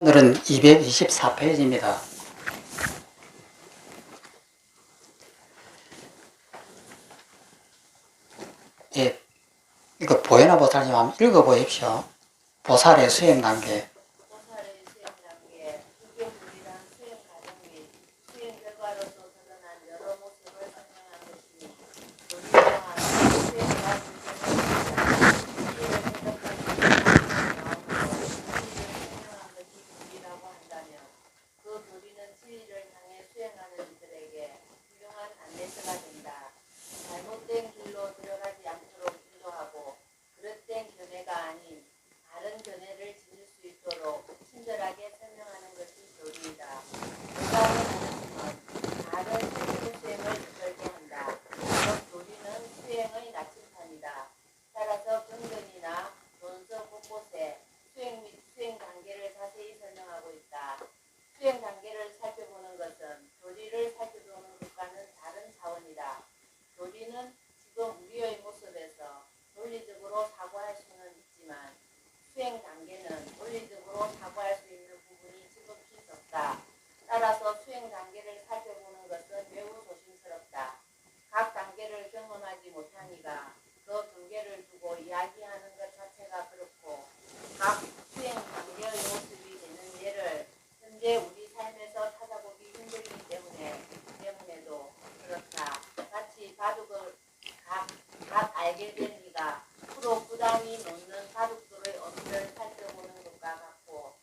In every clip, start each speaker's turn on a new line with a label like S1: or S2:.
S1: 오늘은 224페이지입니다. 예, 이거 보혜나 보살님 한번 읽어보십시오. 보살의 수행 단계.
S2: 보살의 수행 단계, 유교불이란 수행 과정 및 수행 결과로서 드러난 여러 모습을 설명한 것이니, 도리와 수행과 불교는 설명한 것이 도리라고 한다면, 그 도리는 진리를 향해 수행하는 이들에게 훌륭한 안내서가 된다. 잘못된 길로 들어가지 않도록 인도하고, 그릇된 견해가 아닌 다른 견해를 지닐 수 있도록 친절하게 설명하는 것이 도리이다. 의사를 하는 힘은 다른 생물 수행을 이끌게 한다. 즉 도리는 수행의 나침판이다. 따라서 근근이나 논서 곳곳에 수행 및 수행 단계를 자세히 설명하고 있다. 수행 단계를 살펴보는 것은 도리를 살펴보는 것과는 다른 차원이다. 도리는 지금 우리의 모습에서 논리적으로 사고할 수는 있지만, 수행 단계는 논리적으로 사고할 수 있는 부분이 지극히 적다. 따라서 수행 단계를 살펴보는 것은 매우 조심스럽다. 각 단계를 경험하지 못하니까 그 경계를 두고 이야기하는 것 자체가 그렇고, 각 수행 단계의 모습이 되는 예를 현재 우리 삶에서 찾아보기 힘들기 때문에도 그렇다. 같이 바둑을 각 알게 된 이가 프로 부단히 놓는 바둑돌의 어미를 살펴보는 것과 같고,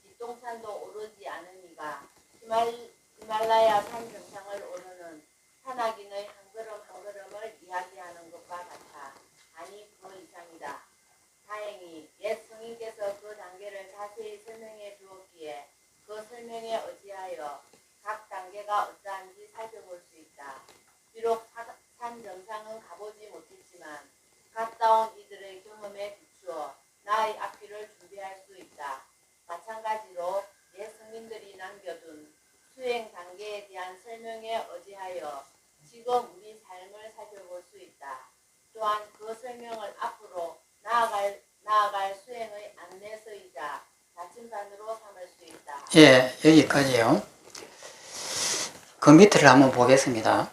S2: 뒷동산도 오르지 않은 이가 히말라야 산 정상을 오르는 산악인의 한 걸음 한 걸음을 이야기하는 것과 같아. 아니 그 이상이다. 다행히 옛 성인께서 그 단계를 자세히 설명해 주었기에 그 설명에 의지하여 각 단계가 어떠한지 살펴볼 수 있다. 비록 산 정상은 가보지 못했지만 갔다 온 이들의 경험에 비추어 나의 앞길을 준비할 수 있다. 마찬가지로 옛 성인들이 남겨둔 수행 단계에 대한 설명에 의지하여 지금 우리 삶을 살펴볼 수 있다. 또한 그 설명을 앞으로 나아갈 수행의 안내서이자 나침반으로 삼을 수 있다.
S1: 예, 여기까지요. 그 밑을 한번 보겠습니다.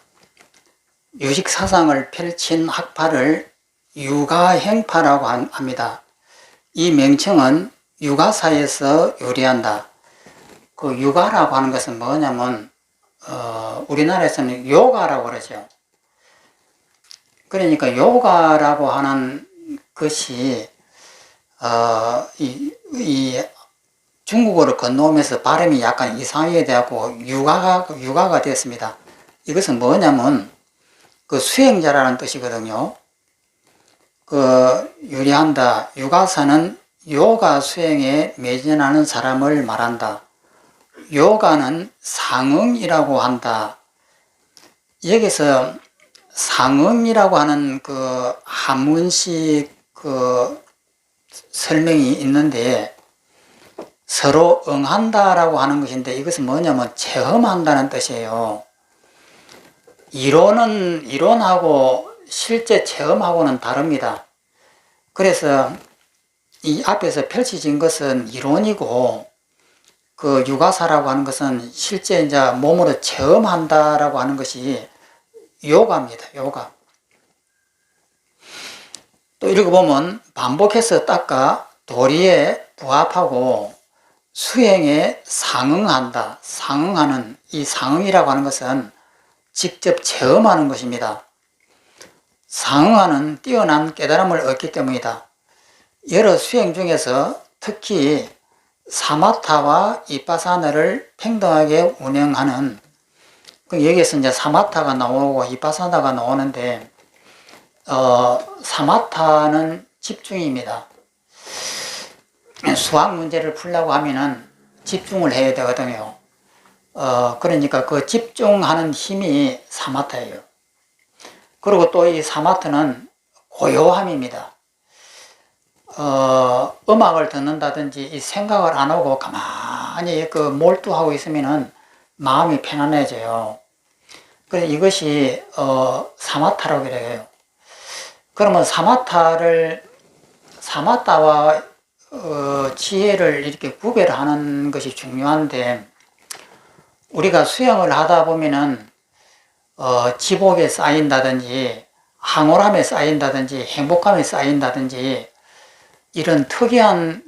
S1: 유식사상을 펼친 학파를 유가행파라고 합니다. 이 명칭은 유가사에서 유래한다. 그 유가라고 하는 것은 뭐냐면 우리나라에서는 요가라고 그러죠. 그러니까 요가라고 하는 것이 이 중국어를 건너오면서 발음이 약간 이상하게 되었고 유가가 되었습니다. 이것은 뭐냐면 그 수행자라는 뜻이거든요. 그 유래한다. 유가사는 요가 수행에 매진하는 사람을 말한다. 요가는 상응이라고 한다. 여기서 상응이라고 하는 그 한문식 그 설명이 있는데, 서로 응한다라고 하는 것인데, 이것은 뭐냐면 체험한다는 뜻이에요. 이론하고 실제 체험하고는 다릅니다. 그래서 이 앞에서 펼쳐진 것은 이론이고, 그 유가사라고 하는 것은 실제 이제 몸으로 체험한다라고 하는 것이 요가입니다. 요가. 또 읽어보면 반복해서 닦아 도리에 부합하고 수행에 상응한다. 상응하는, 이 상응이라고 하는 것은 직접 체험하는 것입니다. 상응하는 뛰어난 깨달음을 얻기 때문이다. 여러 수행 중에서 특히 사마타와 이빠사나를 평등하게 운영하는, 여기에서 이제 사마타가 나오고 이빠사나가 나오는데, 사마타는 집중입니다. 수학 문제를 풀려고 하면은 집중을 해야 되거든요. 그러니까 그 집중하는 힘이 사마타예요. 그리고 또 이 사마타는 고요함입니다. 음악을 듣는다든지 이 생각을 안 하고 가만히 그 몰두하고 있으면은 마음이 편안해져요. 그래서 이것이 사마타라고 그래요. 그러면 사마타와 지혜를 이렇게 구별하는 것이 중요한데, 우리가 수행을 하다 보면은 지복에 쌓인다든지 황홀함에 쌓인다든지 행복감에 쌓인다든지 이런 특이한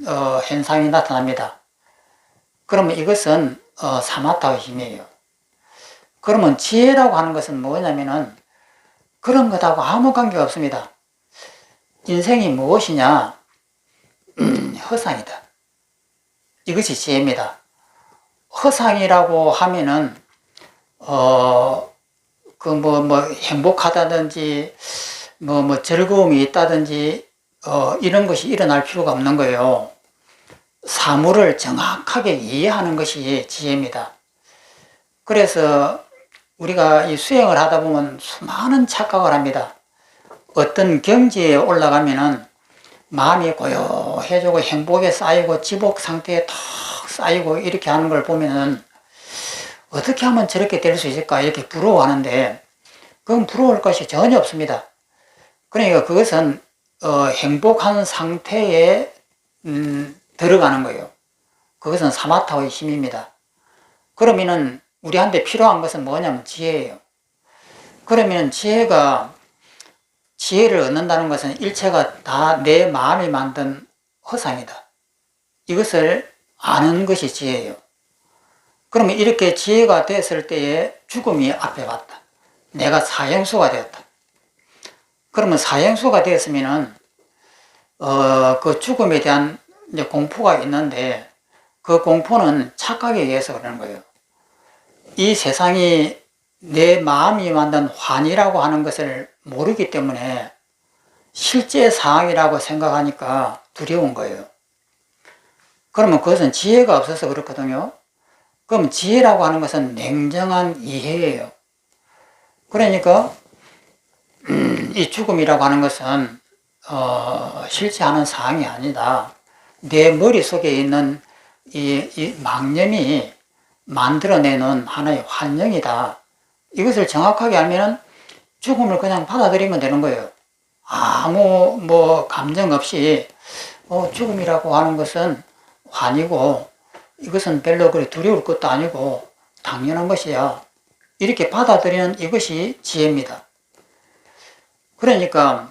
S1: 현상이 나타납니다. 그러면 이것은 사마타의 힘이에요. 그러면 지혜라고 하는 것은 뭐냐면은 그런 것하고 아무 관계가 없습니다. 인생이 무엇이냐? 허상이다. 이것이 지혜입니다. 허상이라고 하면은 행복하다든지 즐거움이 있다든지 이런 것이 일어날 필요가 없는 거예요. 사물을 정확하게 이해하는 것이 지혜입니다. 그래서 우리가 이 수행을 하다 보면 수많은 착각을 합니다. 어떤 경지에 올라가면은 마음이 고요해지고 행복에 쌓이고 지복 상태에 탁 쌓이고 이렇게 하는 걸 보면은 어떻게 하면 저렇게 될 수 있을까 이렇게 부러워하는데, 그건 부러울 것이 전혀 없습니다. 그러니까 그것은 행복한 상태에 들어가는 거예요. 그것은 사마타의 힘입니다. 그러면은 우리한테 필요한 것은 뭐냐면 지혜예요. 그러면 지혜를 얻는다는 것은 일체가 다 내 마음이 만든 허상이다. 이것을 아는 것이 지혜예요. 그러면 이렇게 지혜가 됐을 때에 죽음이 앞에 왔다. 내가 사형수가 되었다. 그러면 사형수가 되었으면은 그 죽음에 대한 이제 공포가 있는데, 그 공포는 착각에 의해서 그러는 거예요. 이 세상이 내 마음이 만든 환이라고 하는 것을 모르기 때문에 실제 상황이라고 생각하니까 두려운 거예요. 그러면 그것은 지혜가 없어서 그렇거든요. 그럼 지혜라고 하는 것은 냉정한 이해예요. 그러니까 이 죽음이라고 하는 것은 싫지 않은 상황이 아니다. 내 머릿속에 있는 이 망념이 만들어내는 하나의 환영이다. 이것을 정확하게 알면은 죽음을 그냥 받아들이면 되는 거예요. 아무 감정 없이 죽음이라고 하는 것은 환이고 이것은 별로 그리 두려울 것도 아니고 당연한 것이야. 이렇게 받아들이는 이것이 지혜입니다. 그러니까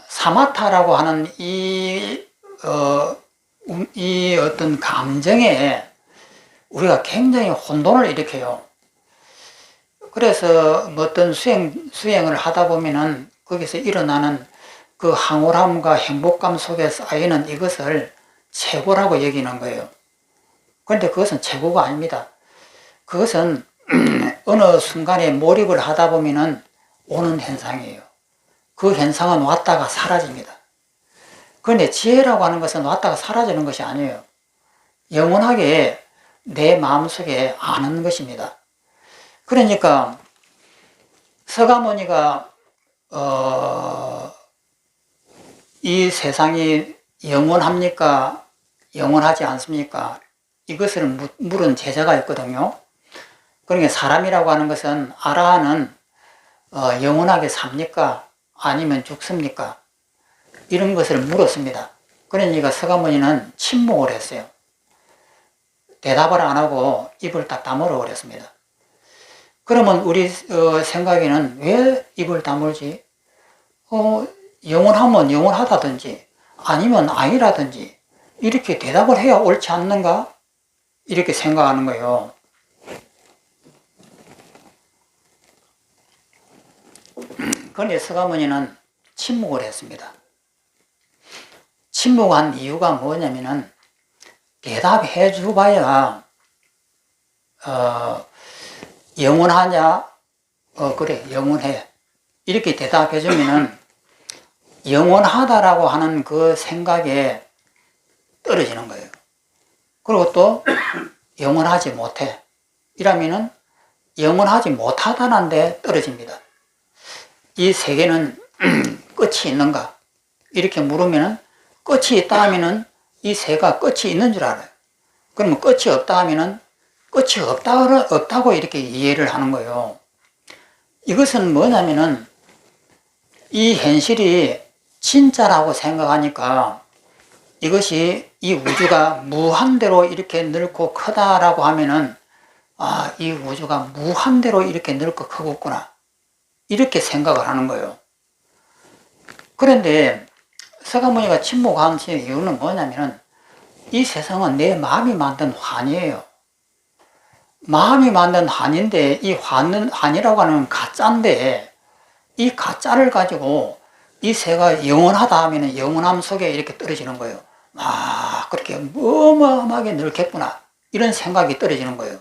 S1: 사마타라고 하는 이 어떤 감정에 우리가 굉장히 혼돈을 일으켜요. 그래서 어떤 수행을 하다 보면은 거기서 일어나는 그 황홀함과 행복감 속에 쌓이는 이것을 최고라고 여기는 거예요. 그런데 그것은 최고가 아닙니다. 그것은 어느 순간에 몰입을 하다 보면은 오는 현상이에요. 그 현상은 왔다가 사라집니다. 그런데 지혜라고 하는 것은 왔다가 사라지는 것이 아니에요. 영원하게 내 마음속에 아는 것입니다. 그러니까 서가모니가 이 세상이 영원합니까? 영원하지 않습니까? 이것을 물은 제자가 있거든요. 그러니까 사람이라고 하는 것은 아라한은 영원하게 삽니까? 아니면 죽습니까? 이런 것을 물었습니다. 그러니까 서가모니는 침묵을 했어요. 대답을 안 하고 입을 딱 다물어 버렸습니다. 그러면 우리 생각에는 왜 입을 다물지? 영원하면 영원하다든지 아니면 아니라든지 이렇게 대답을 해야 옳지 않는가? 이렇게 생각하는 거예요. 그런데 서가모니는 침묵을 했습니다. 침묵한 이유가 뭐냐면은 대답해 줘봐야 영원하냐? 그래 영원해. 이렇게 대답해 주면은 영원하다라고 하는 그 생각에 떨어지는 거예요. 그리고 또 영원하지 못해. 이라면은 영원하지 못하다는 데 떨어집니다. 이 세계는 끝이 있는가? 이렇게 물으면은 끝이 있다 하면은 이 새가 끝이 있는 줄 알아요. 그러면 끝이 없다 하면은 끝이 없다고 이렇게 이해를 하는 거예요. 이것은 뭐냐면은 이 현실이 진짜라고 생각하니까 이것이 이 우주가 무한대로 이렇게 넓고 크다라고 하면은 아, 이 우주가 무한대로 이렇게 넓고 크겠구나 이렇게 생각을 하는 거예요. 그런데 서가모니가 침묵하는 이유는 뭐냐면은 이 세상은 내 마음이 만든 환이에요. 마음이 만든 환인데 이 환이라고 하는 가짜인데 이 가짜를 가지고 이 새가 영원하다 하면 영원함 속에 이렇게 떨어지는 거예요. 아, 그렇게 어마어마하게 넓겠구나 이런 생각이 떨어지는 거예요.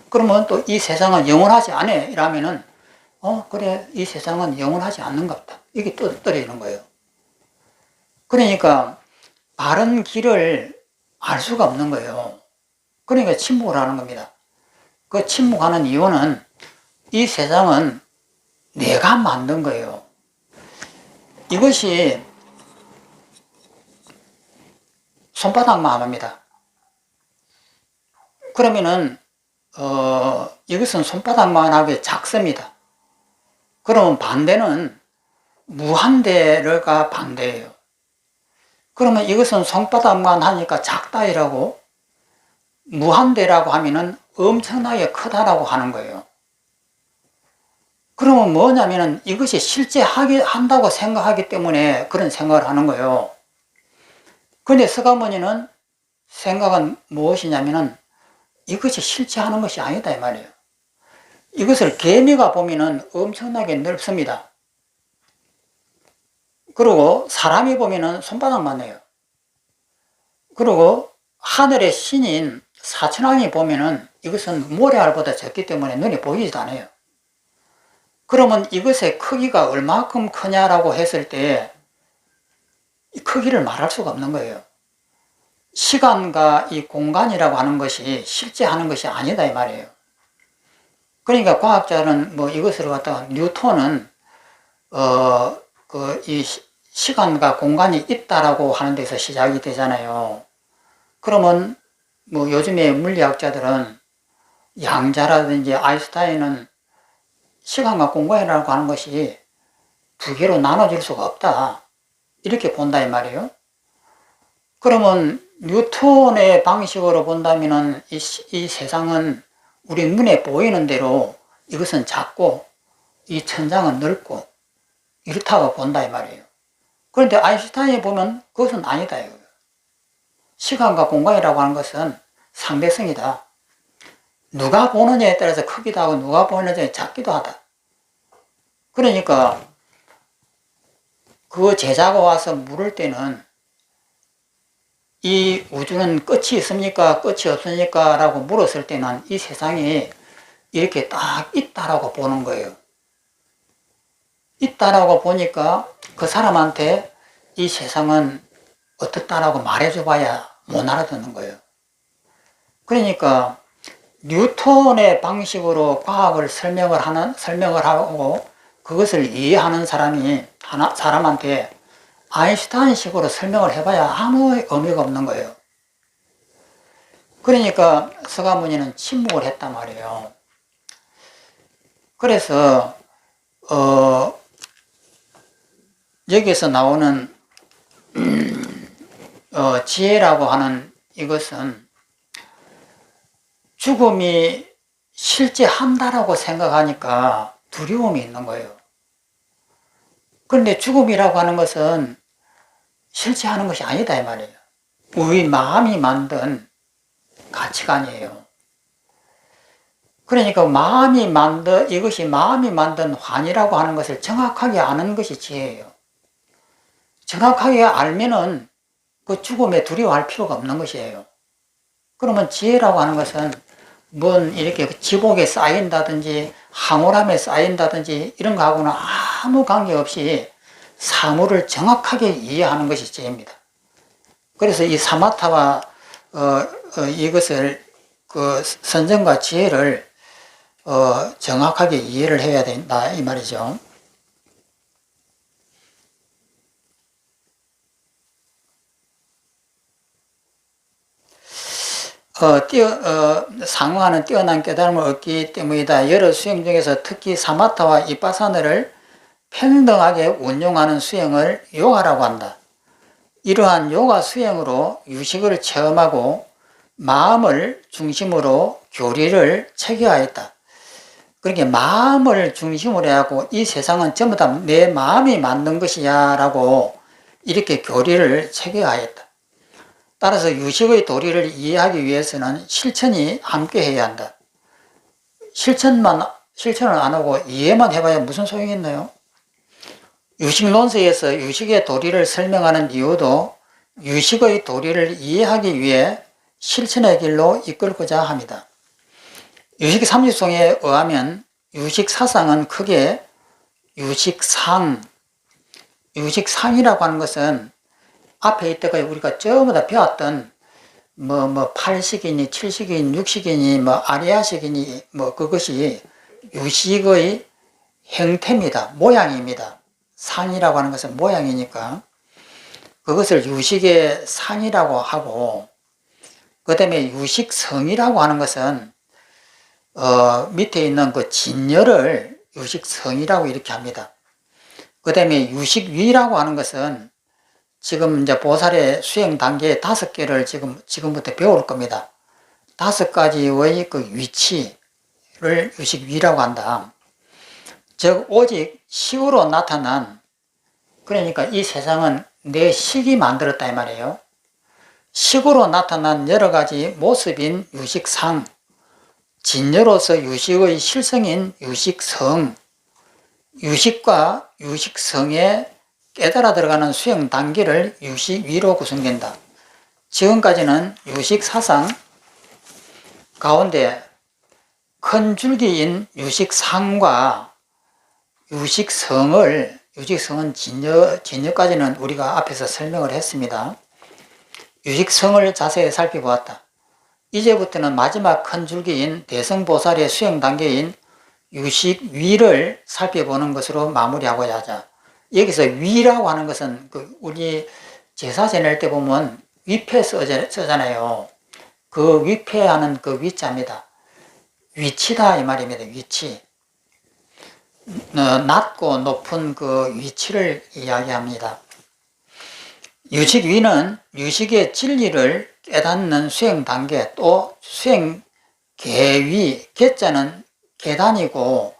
S1: 그러면 또 이 세상은 영원하지 않아 이러면은 그래 이 세상은 영원하지 않는갑다 이게 또 떨어지는 거예요. 그러니까 바른 길을 알 수가 없는 거예요. 그러니까 침묵을 하는 겁니다. 그 침묵하는 이유는 이 세상은 내가 만든 거예요. 이것이 손바닥만 합니다. 그러면은 이것은 손바닥만 하게 작습니다. 그러면 반대는 무한대가 반대예요. 그러면 이것은 손바닥만 하니까 작다 이라고 무한대라고 하면은 엄청나게 크다라고 하는 거예요. 그러면 뭐냐면은 이것이 실제 한다고 생각하기 때문에 그런 생각을 하는 거예요. 근데 서가모니는 생각은 무엇이냐면은 이것이 실제 하는 것이 아니다 이 말이에요. 이것을 개미가 보면은 엄청나게 넓습니다. 그리고 사람이 보면은 손바닥만 해요. 그리고 하늘의 신인 사천왕이 보면은 이것은 모래알보다 적기 때문에 눈에 보이지도 않아요. 그러면 이것의 크기가 얼마큼 크냐라고 했을 때 이 크기를 말할 수가 없는 거예요. 시간과 이 공간이라고 하는 것이 실제 하는 것이 아니다 이 말이에요. 그러니까 과학자는 뭐 이것을 갖다가 뉴턴은 이 시간과 공간이 있다라고 하는 데서 시작이 되잖아요. 그러면 뭐 요즘에 물리학자들은 양자라든지 아인슈타인은 시간과 공간이라고 하는 것이 두 개로 나눠질 수가 없다 이렇게 본다 이 말이에요. 그러면 뉴턴의 방식으로 본다면은 이 세상은 우리 눈에 보이는 대로 이것은 작고 이 천장은 넓고 이렇다고 본다 이 말이에요. 그런데 아인슈타인이 보면 그것은 아니다 이거예요. 시간과 공간이라고 하는 것은 상대성이다. 누가 보느냐에 따라서 크기도 하고 누가 보느냐에 작기도 하다. 그러니까 그 제자가 와서 물을 때는 이 우주는 끝이 있습니까? 끝이 없습니까? 라고 물었을 때는 이 세상이 이렇게 딱 있다라고 보는 거예요. 있다라고 보니까 그 사람한테 이 세상은 어떻다라고 말해줘 봐야 못 알아듣는 거예요. 그러니까 뉴턴의 방식으로 과학을 설명을 하고 그것을 이해하는 사람한테 아인슈타인식으로 설명을 해봐야 아무 의미가 없는 거예요. 그러니까 서가모니는 침묵을 했단 말이에요. 그래서 여기서 나오는 지혜라고 하는 이것은 죽음이 실제 한다라고 생각하니까 두려움이 있는 거예요. 그런데 죽음이라고 하는 것은 실제 하는 것이 아니다 이 말이에요. 우리 마음이 만든 가치관이에요. 그러니까 이것이 마음이 만든 환이라고 하는 것을 정확하게 아는 것이 지혜예요. 정확하게 알면은 그 죽음에 두려워할 필요가 없는 것이에요. 그러면 지혜라고 하는 것은 뭔 이렇게 지복에 쌓인다든지 황홀함에 쌓인다든지 이런 거하고는 아무 관계없이 사물을 정확하게 이해하는 것이 지혜입니다. 그래서 이 사마타와 이것을 그 선정과 지혜를 정확하게 이해를 해야 된다 이 말이죠. 상호하는 뛰어난 깨달음을 얻기 때문이다. 여러 수행 중에서 특히 사마타와 이빠사나를 평등하게 운용하는 수행을 요가라고 한다. 이러한 요가 수행으로 유식을 체험하고 마음을 중심으로 교리를 체계하였다. 그러니까 마음을 중심으로 해갖고 이 세상은 전부 다 내 마음이 만든 것이야 라고 이렇게 교리를 체계하였다. 따라서 유식의 도리를 이해하기 위해서는 실천이 함께 해야 한다. 실천을 안 하고 이해만 해봐야 무슨 소용이 있나요? 유식 논서에서 유식의 도리를 설명하는 이유도 유식의 도리를 이해하기 위해 실천의 길로 이끌고자 합니다. 유식 30송에 의하면 유식 사상은 크게 유식상이라고 하는 것은 앞에 이때까지 우리가 전부 다 배웠던 팔식이니 칠식이니 육식이니 아리아식이니 그것이 유식의 형태입니다. 모양입니다. 상이라고 하는 것은 모양이니까 그것을 유식의 상이라고 하고, 그 다음에 유식성이라고 하는 것은 밑에 있는 그 진열을 유식성이라고 이렇게 합니다. 그 다음에 유식위라고 하는 것은 지금 이제 보살의 수행 단계 5개를 지금부터 배울 겁니다. 5가지의 그 위치를 유식위라고 한다. 즉 오직 식으로 나타난, 그러니까 이 세상은 내 식이 만들었다 이 말이에요. 식으로 나타난 여러 가지 모습인 유식상, 진여로서 유식의 실성인 유식성, 유식과 유식성에 깨달아 들어가는 수행 단계를 유식위로 구성된다. 지금까지는 유식사상 가운데 큰 줄기인 유식상과 유식성은 진여까지는 우리가 앞에서 설명을 했습니다. 유식성을 자세히 살펴보았다. 이제부터는 마지막 큰 줄기인 대성보살의 수행 단계인 유식위를 살펴보는 것으로 마무리하고자 하자. 여기서 위라고 하는 것은 우리 제사 지낼 때 보면 위패 쓰잖아요. 그 위패하는 그 위자입니다. 위치다 이 말입니다. 위치. 낮고 높은 그 위치를 이야기합니다. 유식위는 유식의 진리를 깨닫는 수행 단계, 또 수행 계위, 계자는 계단이고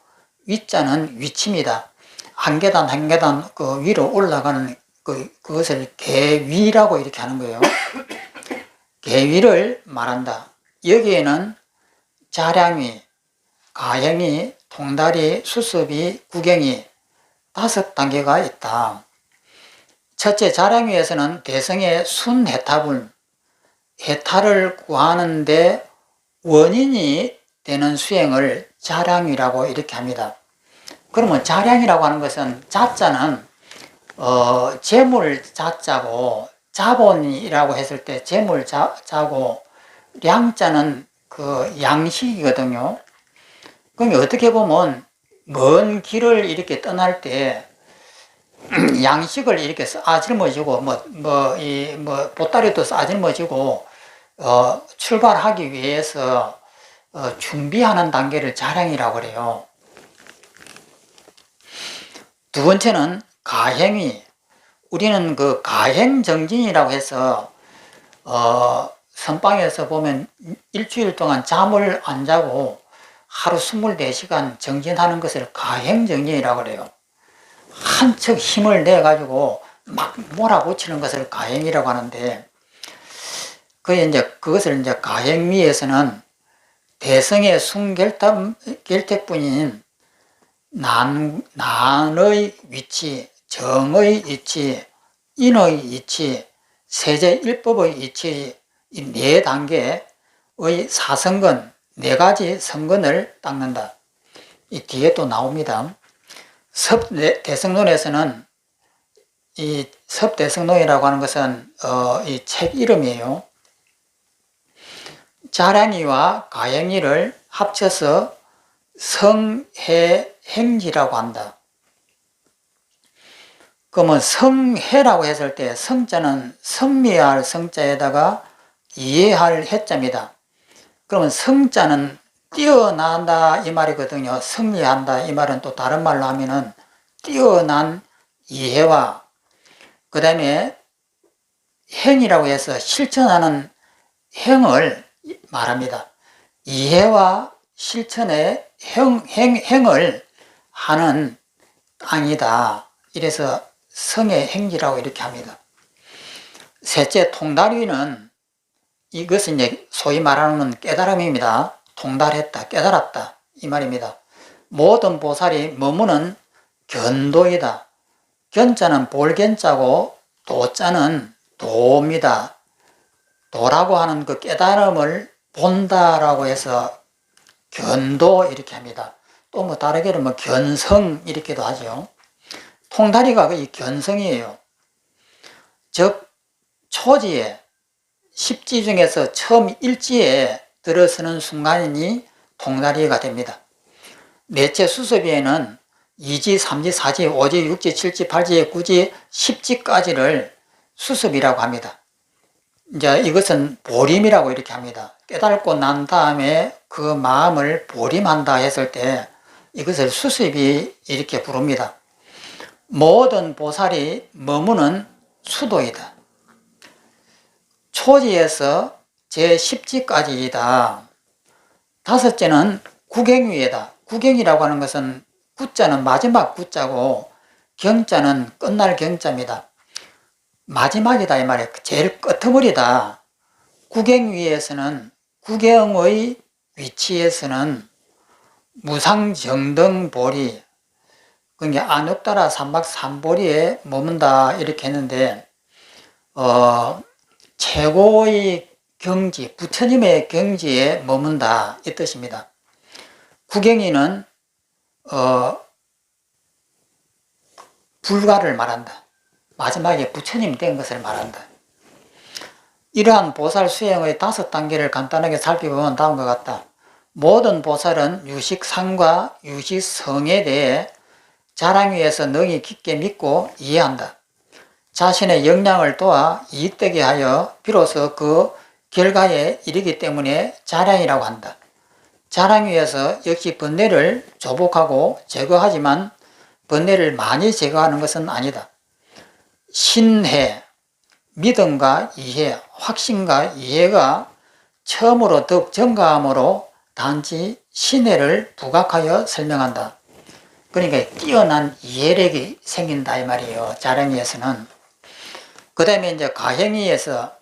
S1: 위자는 위치입니다. 한 계단 한 계단 그 위로 올라가는 그것을 계위라고 이렇게 하는 거예요. 계위를 말한다. 여기에는 자량위, 가형위, 통다리, 수습이, 구경이 5단계가 있다. 첫째, 자량위에서는 대성의 순해탈을 구하는데 원인이 되는 수행을 자량위라고 이렇게 합니다. 그러면 자량이라고 하는 것은 자자는 재물 자자고, 자본이라고 했을 때 재물 자고, 량자는 그 양식이거든요. 그럼 어떻게 보면 먼 길을 이렇게 떠날 때 양식을 이렇게 싸질머지고 보따리도 싸질머지고 출발하기 위해서 준비하는 단계를 자량이라고 그래요. 두 번째는 가행위. 우리는 그 가행정진이라고 해서 선방에서 보면 일주일 동안 잠을 안 자고 하루 24시간 정진하는 것을 가행정진이라고 그래요. 한척 힘을 내가지고 막 몰아붙이는 것을 가행이라고 하는데, 그것을 이제 가행위에서는 대성의 순결택뿐인 난의 위치, 정의 위치, 인의 위치, 세제일법의 위치, 이 4단계의 사성근, 4가지 성근을 닦는다. 이 뒤에 또 나옵니다. 섭대성론에서는 이 섭대성론이라고 하는 것은 이 책 이름이에요. 자량이와 가행이를 합쳐서 성해행지라고 한다. 그러면 성해라고 했을 때 성자는 성미할 성자에다가 이해할 해자입니다. 그러면 성자는 뛰어난다 이 말이거든요. 승리한다 이 말은 또 다른 말로 하면은 뛰어난 이해와 그 다음에 행이라고 해서 실천하는 행을 말합니다. 이해와 실천의 행을 하는 땅이다. 이래서 성의 행지라고 이렇게 합니다. 셋째, 통달위는 이것은 이제 소위 말하는 깨달음입니다. 통달했다, 깨달았다 이 말입니다. 모든 보살이 머무는 견도이다. 견자는 볼견자고 도자는 도입니다. 도라고 하는 그 깨달음을 본다라고 해서 견도 이렇게 합니다. 또 뭐 다르게는 뭐 견성 이렇게도 하죠. 통다리가 이 견성이에요. 즉 초지에 십지 중에서 처음 일지에 들어서는 순간이 통다리가 됩니다. 넷째 수습위에는 2지, 3지, 4지, 5지, 6지, 7지, 8지, 9지, 10지까지를 수습이라고 합니다. 이제 이것은 보림이라고 이렇게 합니다. 깨닫고 난 다음에 그 마음을 보림한다 했을 때 이것을 수습이 이렇게 부릅니다. 모든 보살이 머무는 수도이다. 초지에서 제10지까지이다. 다섯째는 구경위에다. 구경이라고 하는 것은 구자는 마지막 구자고 경자는 끝날 경자입니다. 마지막이다 이 말이에요. 제일 끄트머리다. 구경위에서는 구경의 위치에서는 무상정등보리 그러니까 안욕따라 삼박삼보리에 머문다 이렇게 했는데 최고의 경지, 부처님의 경지에 머문다 이 뜻입니다. 구경이는 불가를 말한다. 마지막에 부처님 된 것을 말한다. 이러한 보살 수행의 5단계를 간단하게 살펴보면 다음과 같다. 모든 보살은 유식상과 유식성에 대해 자랑위에서 능히 깊게 믿고 이해한다. 자신의 역량을 도와 이익되게 하여 비로소 그 결과에 이르기 때문에 자랑이라고 한다. 자랑위에서 역시 번뇌를 조복하고 제거하지만 번뇌를 많이 제거하는 것은 아니다. 신해, 믿음과 이해, 확신과 이해가 처음으로 더욱 증가함으로 단지 신해를 부각하여 설명한다. 그러니까 뛰어난 이해력이 생긴다 이 말이에요. 자랑위에서는. 그 다음에 이제 가행위에서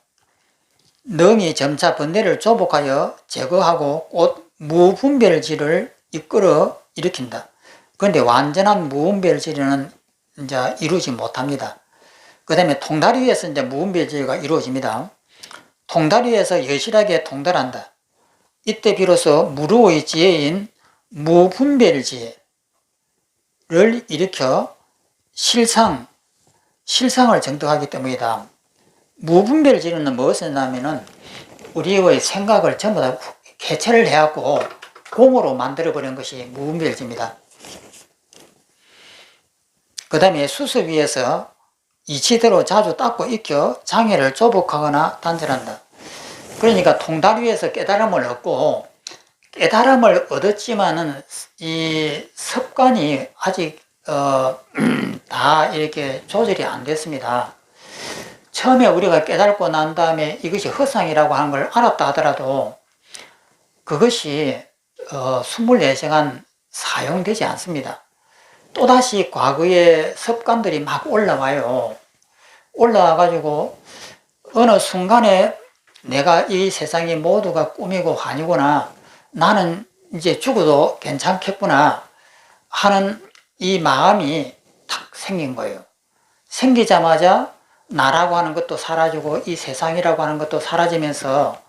S1: 능이 점차 번뇌를 조복하여 제거하고 곧 무분별지를 이끌어 일으킨다. 그런데 완전한 무분별지는 이제 이루지 못합니다. 그 다음에 통달위에서 이제 무분별지가 이루어집니다. 통달위에서 여실하게 통달한다. 이때 비로소 무루의 지혜인 무분별지를 일으켜 실상을 정득하기 때문이다. 무분별지는 무엇을 하냐면은 우리의 생각을 전부 다 개체를 해갖고 공으로 만들어버린 것이 무분별지입니다. 그 다음에 수습위에서 이치대로 자주 닦고 익혀 장애를 조복하거나 단절한다. 그러니까 통달위에서 깨달음을 얻고 깨달음을 얻었지만은 이 습관이 아직 다 이렇게 조절이 안 됐습니다. 처음에 우리가 깨닫고 난 다음에 이것이 허상이라고 하는 걸 알았다 하더라도 그것이 24시간 사용되지 않습니다. 또다시 과거의 습관들이 막 올라와요. 올라와가지고 어느 순간에 내가 이 세상이 모두가 꿈이고 환이구나, 나는 이제 죽어도 괜찮겠구나 하는 이 마음이 탁 생긴 거예요. 생기자마자 나라고 하는 것도 사라지고 이 세상이라고 하는 것도 사라지면서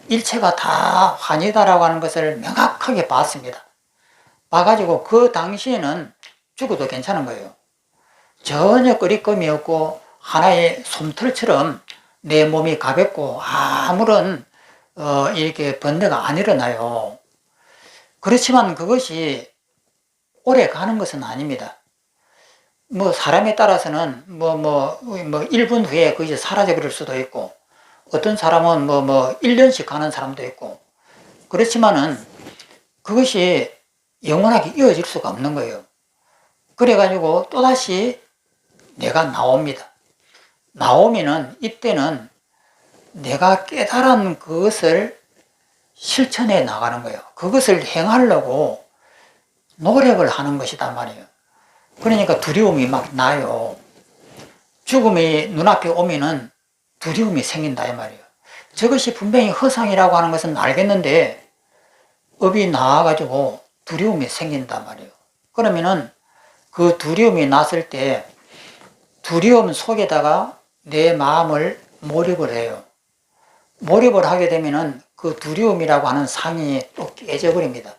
S1: 일체가 다 환이다라고 하는 것을 명확하게 봤습니다. 봐가지고 그 당시에는 죽어도 괜찮은 거예요. 전혀 꺼리낌이 없고 하나의 솜털처럼 내 몸이 가볍고 아무런 이렇게 번뇌가 안 일어나요. 그렇지만 그것이 오래 가는 것은 아닙니다. 뭐 사람에 따라서는 1분 후에 그것이 사라져 버릴 수도 있고 어떤 사람은 1년씩 가는 사람도 있고 그렇지만은 그것이 영원하게 이어질 수가 없는 거예요. 그래가지고 또다시 내가 나옵니다. 나오면은 이때는 내가 깨달은 그것을 실천해 나가는 거예요. 그것을 행하려고 노력을 하는 것이단 말이에요. 그러니까 두려움이 막 나요. 죽음이 눈앞에 오면은 두려움이 생긴다 이 말이에요. 저것이 분명히 허상이라고 하는 것은 알겠는데 업이 나와가지고 두려움이 생긴단 말이에요. 그러면은 그 두려움이 났을 때 두려움 속에다가 내 마음을 몰입을 해요. 몰입을 하게 되면은 그 두려움이라고 하는 상이 또 깨져버립니다.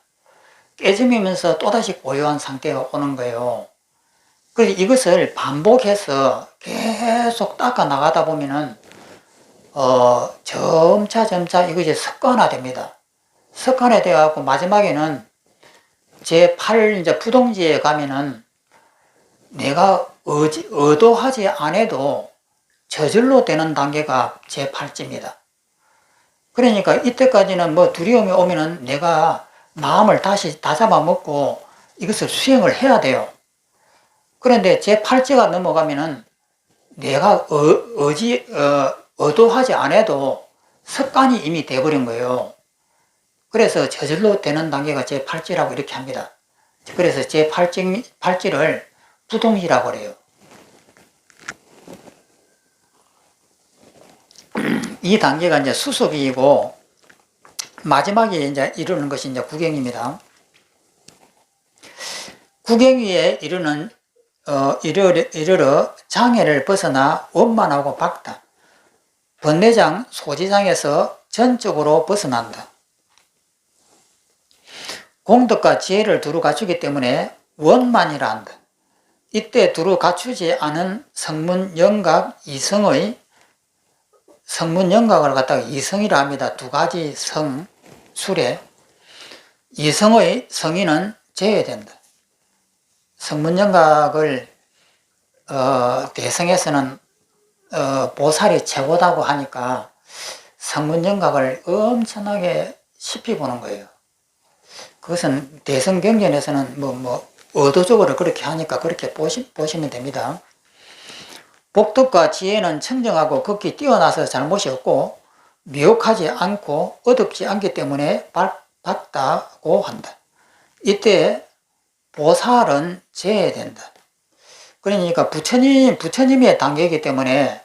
S1: 깨지면서 또다시 고요한 상태가 오는 거예요. 그래서 이것을 반복해서 계속 닦아 나가다 보면은 점차 이것이 습관화됩니다. 습관화되어갖고 마지막에는 제8 이제 부동지에 가면은 내가 의도하지 않아도 저절로 되는 단계가 제8지입니다. 그러니까 이때까지는 뭐 두려움이 오면은 내가 마음을 다시 다잡아 먹고 이것을 수행을 해야 돼요. 그런데 제8지가 넘어가면은 내가 의도하지 않아도 습관이 이미 돼버린 거예요. 그래서 저절로 되는 단계가 제8지라고 이렇게 합니다. 그래서 제8지를 부동지라고 그래요. 이 단계가 이제 수습이고 마지막에 이제 이르는 것이 이제 구경입니다. 구경위에 이르러 장애를 벗어나 원만하고 밝다. 번뇌장 소지장에서 전적으로 벗어난다. 공덕과 지혜를 두루 갖추기 때문에 원만이라 한다. 이때 두루 갖추지 않은 성문 영각 이성의 성문 영각을 갖다가 이성이라 합니다. 두 가지 성 술에 이성의 성인은 제외된다. 성문 영각을 대성에서는 보살이 최고다고 하니까 성문 영각을 엄청나게 쉽이 보는 거예요. 그것은 대성경전에서는 의도적으로 그렇게 하니까 그렇게 보시면 됩니다. 복덕과 지혜는 청정하고 극히 뛰어나서 잘못이 없고 미혹하지 않고 어둡지 않기 때문에 밝다고 한다. 이때 보살은 제외된다. 그러니까 부처님의 단계이기 때문에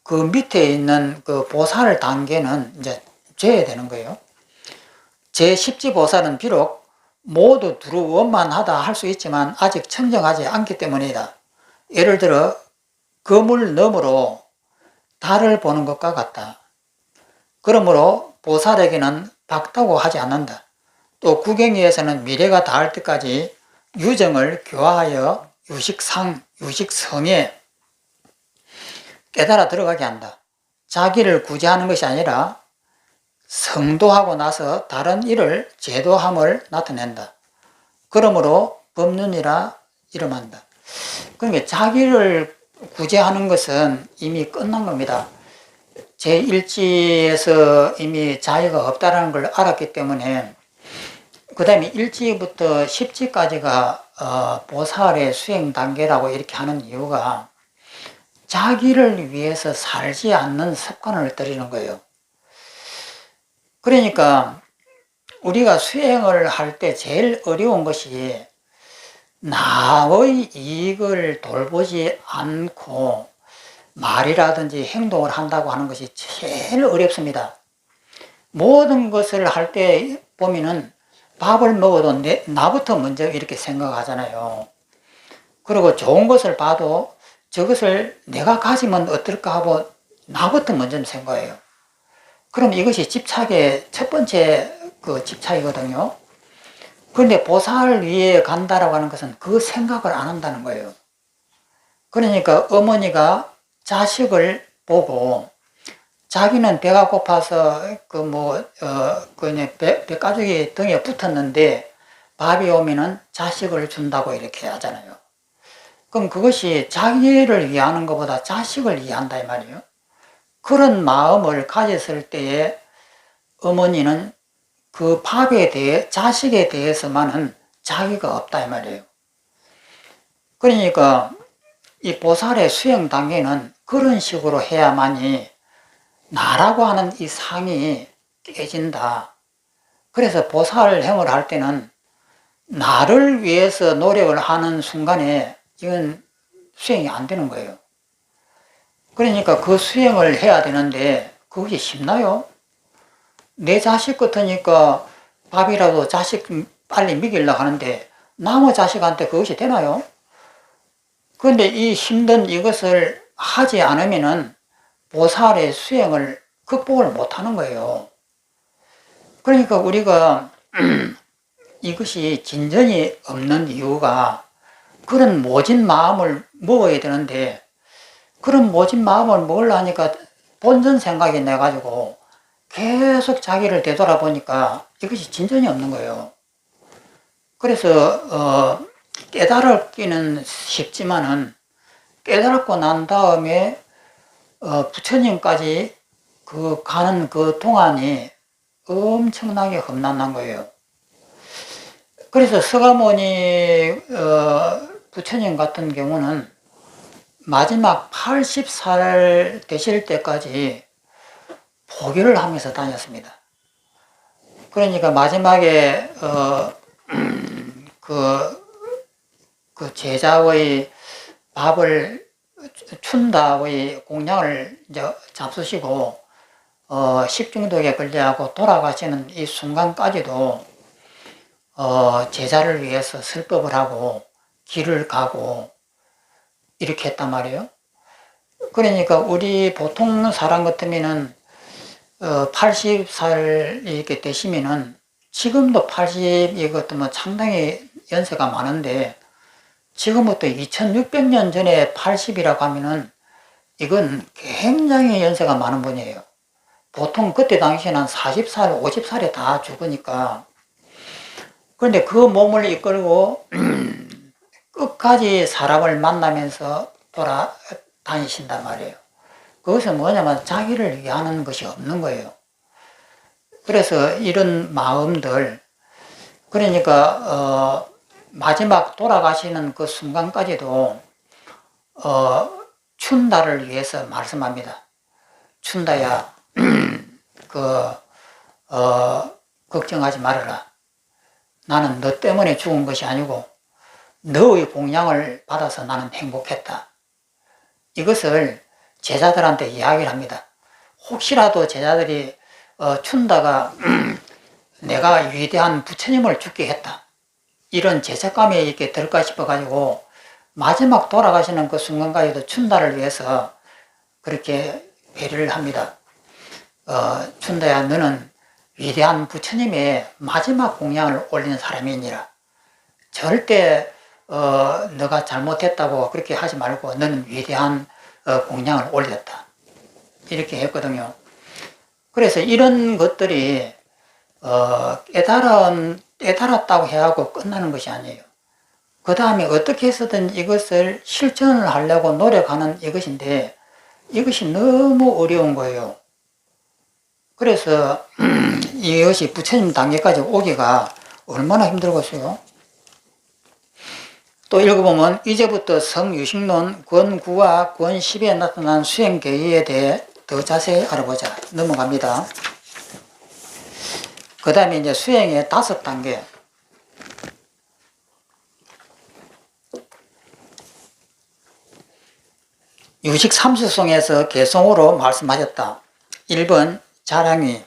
S1: 그 밑에 있는 그 보살 단계는 이제 제외되는 거예요. 제10지 보살은 비록 모두 두루 원만하다 할 수 있지만 아직 청정하지 않기 때문이다. 예를 들어 그물 너머로 달을 보는 것과 같다. 그러므로 보살에게는 밝다고 하지 않는다. 또 구경위에서는 미래가 닿을 때까지 유정을 교화하여 유식성에 깨달아 들어가게 한다. 자기를 구제하는 것이 아니라 성도하고 나서 다른 일을 제도함을 나타낸다. 그러므로 법륜이라 이름한다. 그러니까 자기를 구제하는 것은 이미 끝난 겁니다. 제1지에서 이미 자유가 없다는 걸 알았기 때문에 그 다음에 1지부터 10지까지가 보살의 수행 단계라고 이렇게 하는 이유가 자기를 위해서 살지 않는 습관을 들이는 거예요. 그러니까 우리가 수행을 할 때 제일 어려운 것이 나의 이익을 돌보지 않고 말이라든지 행동을 한다고 하는 것이 제일 어렵습니다. 모든 것을 할 때 보면은 밥을 먹어도 나부터 먼저 이렇게 생각하잖아요. 그리고 좋은 것을 봐도 저것을 내가 가지면 어떨까 하고 나부터 먼저 생각해요. 그럼 이것이 집착의 첫 번째 그 집착이거든요. 그런데 보살 위에 간다라고 하는 것은 그 생각을 안 한다는 거예요. 그러니까 어머니가 자식을 보고 자기는 배가 고파서 배가죽이 등에 붙었는데 밥이 오면은 자식을 준다고 이렇게 하잖아요. 그럼 그것이 자기를 위하는 것보다 자식을 위한다 이 말이에요. 그런 마음을 가졌을 때에 어머니는 그 밥에 대해 자식에 대해서만은 자기가 없다 이 말이에요. 그러니까 이 보살의 수행 단계는 그런 식으로 해야만이 나라고 하는 이 상이 깨진다. 그래서 보살행을 할 때는 나를 위해서 노력을 하는 순간에 이건 수행이 안 되는 거예요. 그러니까 그 수행을 해야 되는데 그것이 쉽나요? 내 자식 같으니까 밥이라도 자식 빨리 먹이려고 하는데 남의 자식한테 그것이 되나요? 그런데 이 힘든 이것을 하지 않으면은 보살의 수행을 극복을 못하는 거예요. 그러니까 우리가 이것이 진전이 없는 이유가 그런 모진 마음을 먹어야 되는데 그런 모진 마음을 먹으려니까 본전 생각이 나가지고 계속 자기를 되돌아보니까 이것이 진전이 없는 거예요. 그래서 깨달기는 쉽지만은 깨달고 난 다음에 부처님까지 가는 그 동안이 엄청나게 험난한 거예요. 그래서 서가모니 부처님 같은 경우는 마지막 80살 되실 때까지 포교를 하면서 다녔습니다. 그러니까 마지막에 그 제자의 밥을 춘다의 공양을 이제 잡수시고 식중독에 걸려하고 돌아가시는 이 순간까지도 제자를 위해서 설법을 하고 길을 가고 이렇게 했단 말이에요. 그러니까 우리 보통 사람 같으면은 80살 이렇게 되시면은 지금도 80이거든 상당히 연세가 많은데 지금부터 2600년 전에 80이라고 하면은 이건 굉장히 연세가 많은 분이에요. 보통 그때 당시에는 한 40살, 50살에 다 죽으니까. 그런데 그 몸을 이끌고 끝까지 사람을 만나면서 돌아다니신단 말이에요. 그것은 뭐냐면 자기를 위하는 것이 없는 거예요. 그래서 이런 마음들, 그러니까 마지막 돌아가시는 그 순간까지도 춘다를 위해서 말씀합니다. 춘다야, 걱정하지 말아라. 나는 너 때문에 죽은 것이 아니고 너의 공양을 받아서 나는 행복했다. 이것을 제자들한테 이야기를 합니다. 혹시라도 제자들이 춘다가 내가 위대한 부처님을 죽게 했다. 이런 죄책감이 이렇게 들까 싶어가지고 마지막 돌아가시는 그 순간까지도 춘다를 위해서 그렇게 배려를 합니다. 춘다야, 너는 위대한 부처님의 마지막 공양을 올리는 사람이니라. 절대 너가 잘못했다고 그렇게 하지 말고 너는 위대한 공양을 올렸다. 이렇게 했거든요. 그래서 이런 것들이 깨달았다고 해하고 끝나는 것이 아니에요. 그 다음에 어떻게 해서든 이것을 실천을 하려고 노력하는 이것인데 이것이 너무 어려운 거예요. 그래서 이것이 부처님 단계까지 오기가 얼마나 힘들겠어요. 또 읽어보면 이제부터 성유식론 권 9와 권 10에 나타난 수행 계기에 대해 더 자세히 알아보자. 넘어갑니다. 그 다음에 이제 수행의 5단계. 유식 삼수성에서 개성으로 말씀하셨다. 1번 자랑위.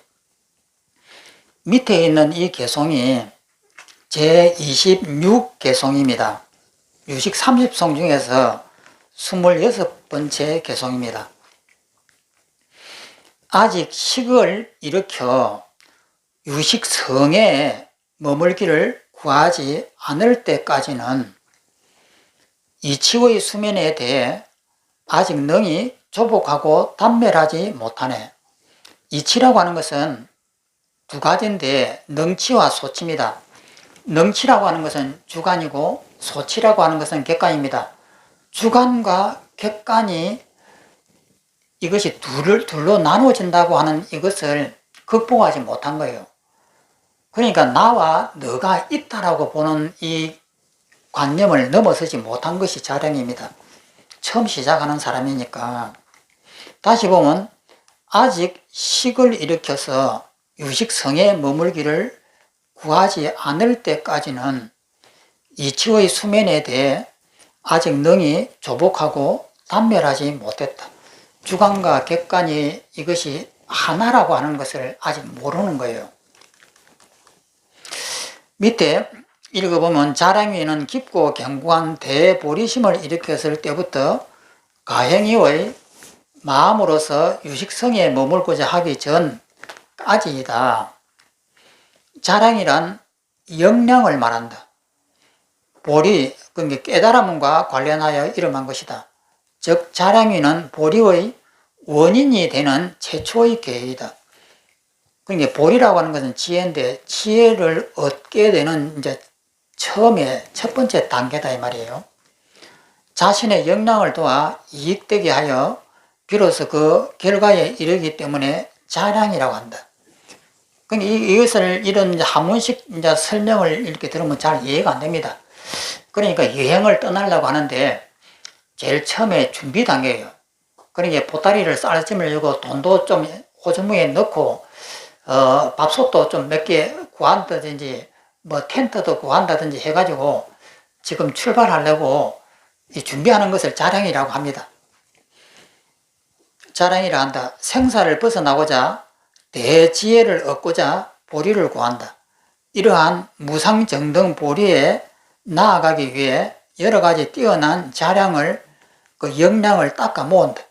S1: 밑에 있는 이 개성이 제26개성입니다. 유식 30성 중에서 26번째 개성입니다. 아직 식을 일으켜 유식성에 머물기를 구하지 않을 때까지는 이치의 수면에 대해 아직 능히 조복하고 단멸하지 못하네. 이치라고 하는 것은 두 가지인데 능치와 소치입니다. 능치라고 하는 것은 주관이고 소치라고 하는 것은 객관입니다. 주관과 객관이 이것이 둘로 나누어진다고 하는 이것을 극복하지 못한 거예요. 그러니까 나와 너가 있다라고 보는 이 관념을 넘어서지 못한 것이 자랑입니다. 처음 시작하는 사람이니까. 다시 보면 아직 식을 일으켜서 유식성에 머물기를 구하지 않을 때까지는 이치의 수면에 대해 아직 능히 조복하고 단멸하지 못했다. 주관과 객관이 이것이 하나라고 하는 것을 아직 모르는 거예요. 밑에 읽어보면 자랑위는 깊고 견고한 대보리심을 일으켰을 때부터 가행위의 마음으로서 유식성에 머물고자 하기 전까지이다. 자랑이란 역량을 말한다. 보리, 그러니까 깨달음과 관련하여 일어난 것이다. 즉 자랑위는 보리의 원인이 되는 최초의 계획이다. 그러니까 보리라고 하는 것은 지혜인데 지혜를 얻게 되는 이제 처음에 첫 번째 단계다 이 말이에요. 자신의 역량을 도와 이익되게 하여 비로소 그 결과에 이르기 때문에 자랑이라고 한다. 그러니까 이것을 이런 한문식 이제 설명을 이렇게 들으면 잘 이해가 안 됩니다. 그러니까 여행을 떠나려고 하는데 제일 처음에 준비 단계예요. 그러니까 보따리를 쌀짐을 돈도 좀 호주머니에 넣고 밥솥도 좀 몇 개 구한다든지 뭐 텐트도 구한다든지 해가지고 지금 출발하려고 준비하는 것을 자랑이라고 합니다. 자랑이라 한다. 생사를 벗어나고자 대지혜를 얻고자 보리를 구한다. 이러한 무상정등 보리에 나아가기 위해 여러 가지 뛰어난 자량을 그 역량을 닦아 모은다.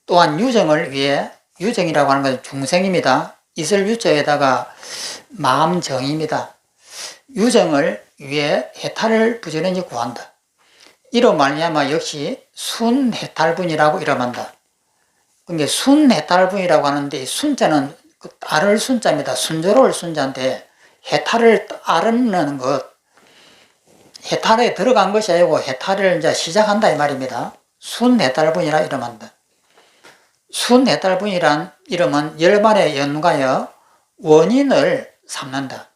S1: 또한 유정을 위해 유정이라고 하는 것은 중생입니다. 이슬 유자에다가 마음정입니다. 유정을 위해 해탈을 부지런히 구한다. 이로 말미암아 역시 순해탈분이라고 이름한다. 그러니까 순해탈분이라고 하는데 순자는 그 따를 순자입니다. 순조로울 순자인데 해탈을 따르는 것, 해탈에 들어간 것이 아니고 해탈을 이제 시작한다 이 말입니다. 순해탈분이라 이름한다. 순해탈분이란 이름은 열반에 연관하여 원인을 삼는다.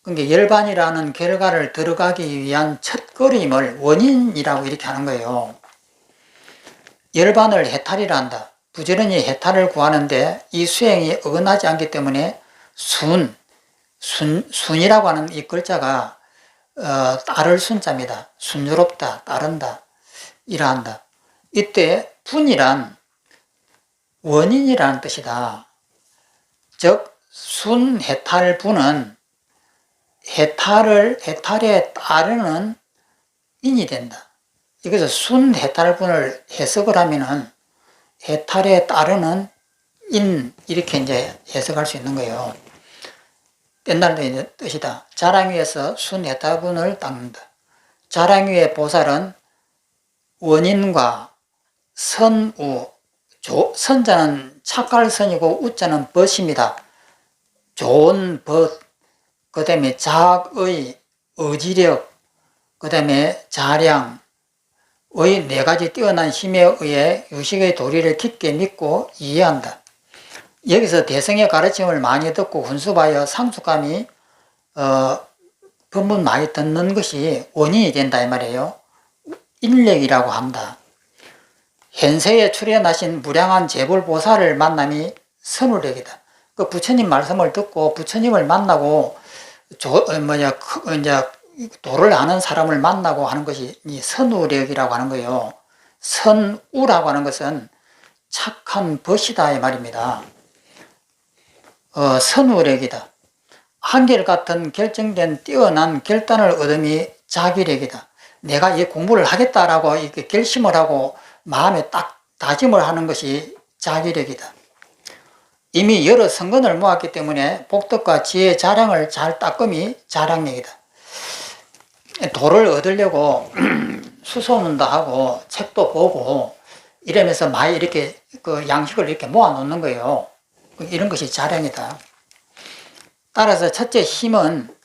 S1: 그러니까 열반이라는 결과를 들어가기 위한 첫걸음을 원인이라고 이렇게 하는 거예요. 열반을 해탈이라 한다. 부지런히 해탈을 구하는데 이 수행이 어긋나지 않기 때문에 순이라고 하는 이 글자가 따를 순자입니다. 순조롭다, 따른다, 이러한다. 이때 분이란 원인이라는 뜻이다. 즉 순해탈분은 해탈에 따르는 인이 된다. 이것을 순해탈분을 해석을 하면은 해탈에 따르는 인 이렇게 이제 해석할 수 있는 거예요. 옛날의 뜻이다. 자랑위에서 순해탈분을 닦는다. 자랑위의 보살은 원인과 선우, 선자는 착갈선이고 우자는 벗입니다. 좋은 벗, 그 다음에 자학의 의지력, 그 다음에 자량의 네 가지 뛰어난 힘에 의해 유식의 도리를 깊게 믿고 이해한다. 여기서 대성의 가르침을 많이 듣고 훈수하여 상숙감이 법문 많이 듣는 것이 원인이 된다 이 말이에요. 인력이라고 한다. 현세에 출현하신 무량한 재불보살을 만남이 선우력이다. 그 부처님 말씀을 듣고 부처님을 만나고 이제 도를 아는 사람을 만나고 하는 것이 이 선우력이라고 하는 거예요. 선우라고 하는 것은 착한 벗이다 이 말입니다. 선우력이다. 한결같은 결정된 뛰어난 결단을 얻음이 자기력이다. 내가 이 공부를 하겠다라고 이렇게 결심을 하고 마음에 딱 다짐을 하는 것이 자기력이다. 이미 여러 성건을 모았기 때문에 복덕과 지혜 자량을 잘 닦음이 자량력이다. 도를 얻으려고 수소문도 하고 책도 보고 이러면서 많이 이렇게 그 양식을 이렇게 모아 놓는 거예요. 이런 것이 자량이다. 따라서 첫째 힘은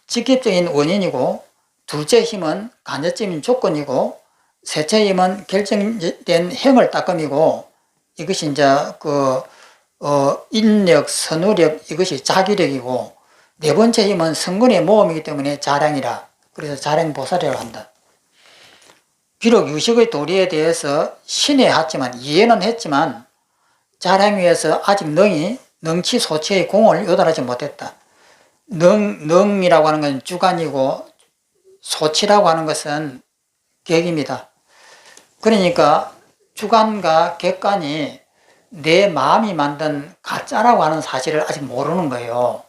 S1: 직접적인 원인이고 둘째 힘은 간접적인 조건이고 셋째 힘은 결정된 행을 닦음이고 이것이 이제 인력, 선우력 이것이 자기력이고 네 번째 힘은 성근의 모험이기 때문에 자량이라 그래서 자량보살이라고 한다. 비록 유식의 도리에 대해서 신뢰했지만 이해는 했지만 자량 위에서 아직 능치 소치의 공을 요달하지 못했다. 능이라고 하는 것은 주관이고 소치라고 하는 것은 객입니다. 그러니까 주관과 객관이 내 마음이 만든 가짜라고 하는 사실을 아직 모르는 거예요.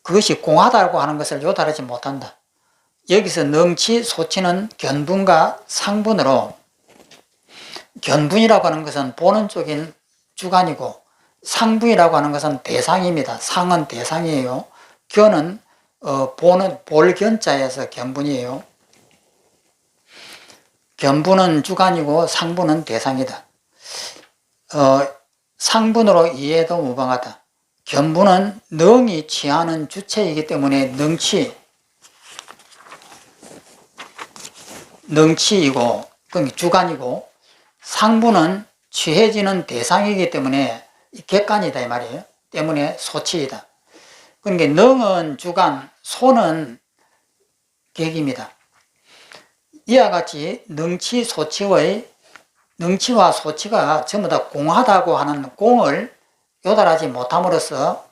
S1: 그것이 공하다고 하는 것을 요달하지 못한다. 여기서 능치, 소치는 견분과 상분으로, 견분이라고 하는 것은 보는 쪽인 주관이고 상분이라고 하는 것은 대상입니다. 상은 대상이에요. 견은 보는 볼견자에서 견분이에요. 견분은 주관이고 상분은 대상이다. 상분으로 이해도 무방하다. 견분은 능이 취하는 주체이기 때문에 능치이고 그게 주관이고, 상분은 취해지는 대상이기 때문에 객관이다 이 말이에요. 때문에 소치이다. 그러니까 능은 주관, 소는 객입니다. 이와 같이 능치와 소치가 전부 다 공하다고 하는 공을 요달하지 못함으로써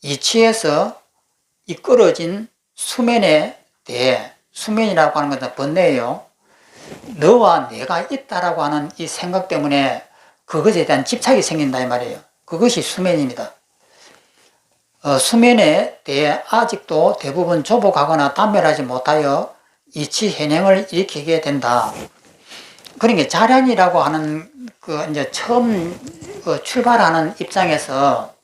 S1: 이치에서 이끌어진 수면에 대해, 수면이라고 하는 것은 번뇌예요. 너와 내가 있다라고 하는 이 생각 때문에 그것에 대한 집착이 생긴다 이 말이에요. 그것이 수면입니다. 수면에 대해 아직도 대부분 조복하거나 단별하지 못하여 이치 현행을 일으키게 된다. 그러니까 자량이라고 하는 이제 처음 출발하는 입장에서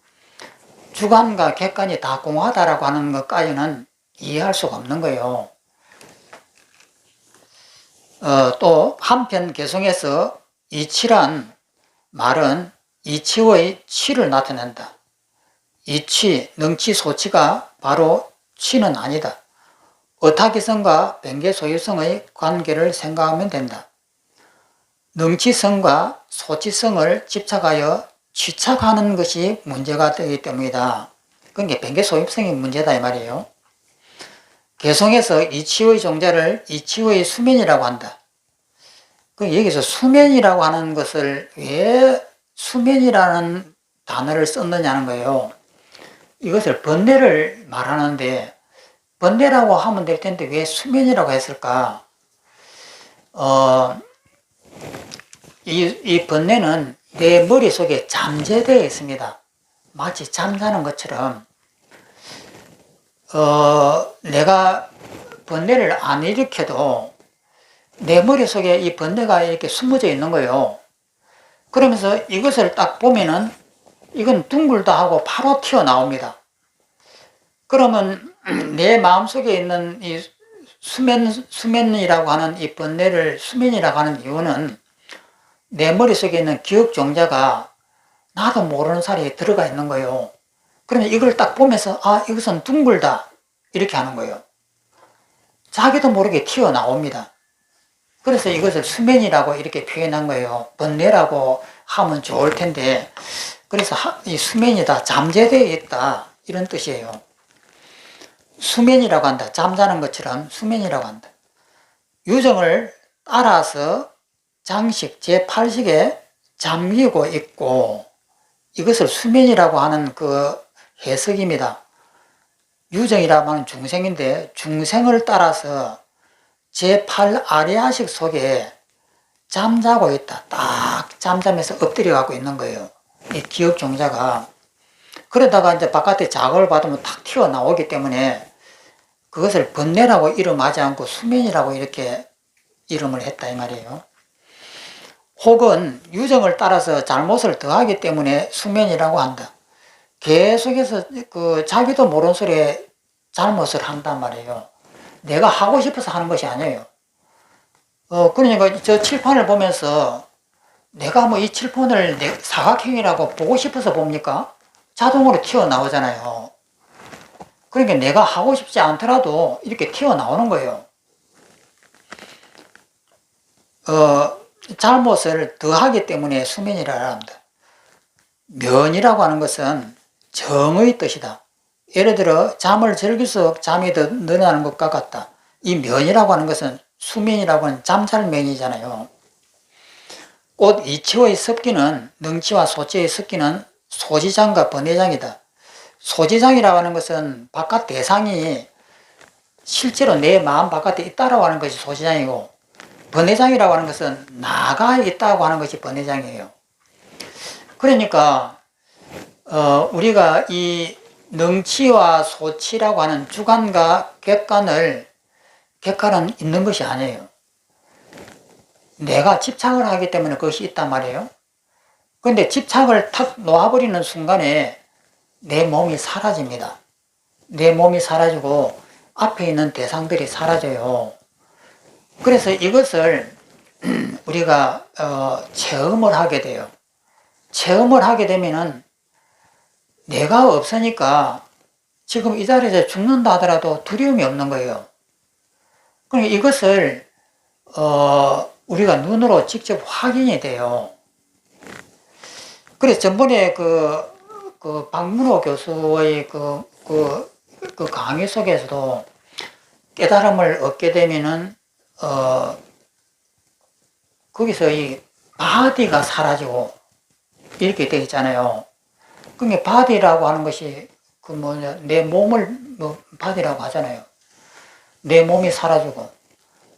S1: 주관과 객관이 다 공하다라고 하는 것까지는 이해할 수가 없는 거예요. 또 한편 개성에서 이치란 말은 이치의 치를 나타낸다. 이치, 능치, 소치가 바로 치는 아니다. 어타기성과 변계소유성의 관계를 생각하면 된다. 능치성과 소치성을 집착하여 취착하는 것이 문제가 되기 때문이다. 그러니까 변계소유성이 문제다 이 말이에요. 개성에서 이치의 종자를 이치의 수면이라고 한다. 여기서 수면이라고 하는 것을 왜 수면이라는 단어를 썼느냐는 거예요. 이것을 번뇌를 말하는데 번뇌라고 하면 될 텐데 왜 수면이라고 했을까? 이 번뇌는 내 머릿속에 잠재되어 있습니다. 마치 잠자는 것처럼 내가 번뇌를 안 일으켜도 내 머릿속에 이 번뇌가 이렇게 숨어져 있는 거예요. 그러면서 이것을 딱 보면은 이건 둥글다 하고 바로 튀어나옵니다. 그러면 내 마음속에 있는 이 수면이라고 하는 이 번뇌를 수면이라고 하는 이유는 내 머릿속에 있는 기억 종자가 나도 모르는 사이에 들어가 있는 거예요. 그러면 이걸 딱 보면서 이것은 둥글다 이렇게 하는 거예요. 자기도 모르게 튀어나옵니다. 그래서 이것을 수면이라고 이렇게 표현한 거예요. 번뇌라고 하면 좋을 텐데 그래서 이 수면이다, 잠재되어 있다 이런 뜻이에요. 수면이라고 한다. 잠자는 것처럼 수면이라고 한다. 유정을 따라서 장식 제8식에 잠기고 있고 이것을 수면이라고 하는 그 해석입니다. 유정이라고 하는 중생인데 중생을 따라서 제8 아리아식 속에 잠자고 있다. 딱 잠자면서 엎드려 갖고 있는 거예요. 이 기억 종자가. 그러다가 이제 바깥에 자극을 받으면 탁 튀어나오기 때문에 그것을 번뇌라고 이름하지 않고 수면이라고 이렇게 이름을 했다 이 말이에요. 혹은 유정을 따라서 잘못을 더하기 때문에 수면이라고 한다. 계속해서 자기도 모르는 소리에 잘못을 한단 말이에요. 내가 하고 싶어서 하는 것이 아니에요. 그러니까 저 칠판을 보면서 내가 뭐 이 칠판을 사각형이라고 보고 싶어서 봅니까? 자동으로 튀어나오잖아요. 그러니까 내가 하고 싶지 않더라도 이렇게 튀어나오는 거예요. 잘못을 더하기 때문에 수면이라고 합니다. 면이라고 하는 것은 정의 뜻이다. 예를 들어 잠을 즐길수록 잠이 더 늘어나는 것과 같다. 이 면이라고 하는 것은 수면이라고 하는 잠잘면이잖아요. 꽃 이치의 습기는, 능치와 소치의 습기는 소지장과 번뇌장이다. 소지장이라고 하는 것은 바깥 대상이 실제로 내 마음 바깥에 있다라고 하는 것이 소지장이고, 번뇌장이라고 하는 것은 나가 있다고 하는 것이 번뇌장이에요. 그러니까 우리가 이 능치와 소치라고 하는 주관과 객관은 있는 것이 아니에요. 내가 집착을 하기 때문에 그것이 있단 말이에요. 그런데 집착을 탁 놓아버리는 순간에 내 몸이 사라집니다. 내 몸이 사라지고 앞에 있는 대상들이 사라져요. 그래서 이것을 우리가 체험을 하게 돼요. 체험을 하게 되면은 내가 없으니까 지금 이 자리에서 죽는다 하더라도 두려움이 없는 거예요. 그러니까 이것을 우리가 눈으로 직접 확인이 돼요. 그래서 전번에 그 박문호 교수의 그 강의 속에서도 깨달음을 얻게 되면은 거기서 이 바디가 사라지고 이렇게 되어 있잖아요. 그게 바디라고 하는 것이 내 몸을 바디라고 하잖아요. 내 몸이 사라지고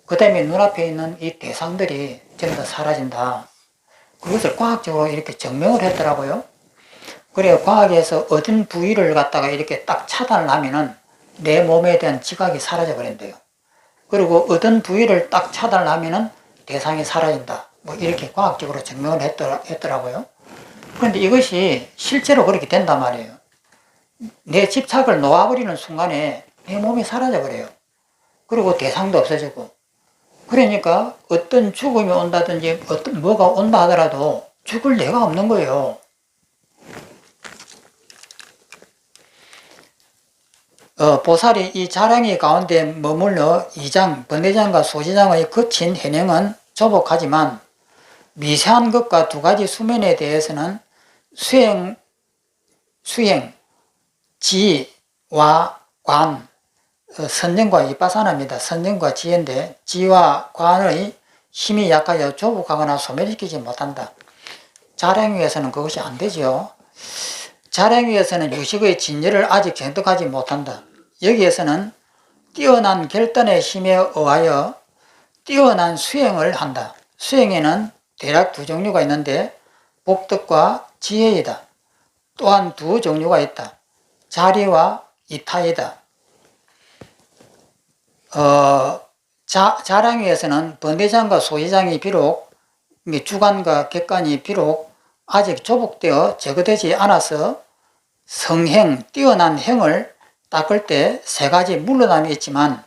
S1: 그 다음에 눈앞에 있는 이 대상들이 전부 다 사라진다. 그것을 과학적으로 이렇게 증명을 했더라고요. 그래요. 과학에서 얻은 부위를 갖다가 이렇게 딱 차단을 하면은 내 몸에 대한 지각이 사라져 버린대요. 그리고 얻은 부위를 딱 차단을 하면은 대상이 사라진다. 뭐 이렇게 과학적으로 증명을 했더라고요. 그런데 이것이 실제로 그렇게 된단 말이에요. 내 집착을 놓아버리는 순간에 내 몸이 사라져 버려요. 그리고 대상도 없어지고. 그러니까 어떤 죽음이 온다든지 뭐가 온다 하더라도 죽을 내가 없는 거예요. 보살이 이 자랑이 가운데 머물러 이장, 번뇌장과 소지장의 거친 현행은 조복하지만 미세한 것과 두 가지 수면에 대해서는 수행, 지와 관, 선정과 이빠사나입니다. 선정과 지혜인데 지와 관의 힘이 약하여 조복하거나 소멸시키지 못한다. 자랑위에서는 그것이 안 되죠. 자랑위에서는 유식의 진열을 아직 정독하지 못한다. 여기에서는 뛰어난 결단의 힘에 의하여 뛰어난 수행을 한다. 수행에는 대략 두 종류가 있는데 복덕과 지혜이다. 또한 두 종류가 있다. 자리와 이타이다. 자랑위에서는 번뇌장과 소지장이 비록 주관과 객관이 비록 아직 조복되어 제거되지 않아서 성행, 뛰어난 행을 닦을 때 세 가지 물러남이 있지만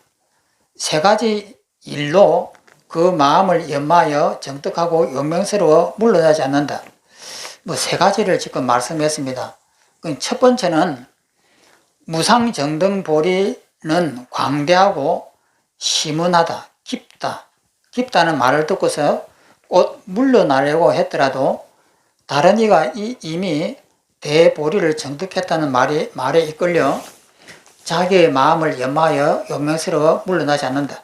S1: 세 가지 일로 그 마음을 연마하여 정득하고 용맹스러워 물러나지 않는다. 뭐 세 가지를 지금 말씀했습니다. 첫 번째는 무상정등보리는 광대하고 시문하다, 깊다. 깊다는 말을 듣고서 곧 물러나려고 했더라도 다른 이가 이미 대보리를 정득했다는 말에 이끌려 자기의 마음을 연마하여 용맹스러워 물러나지 않는다.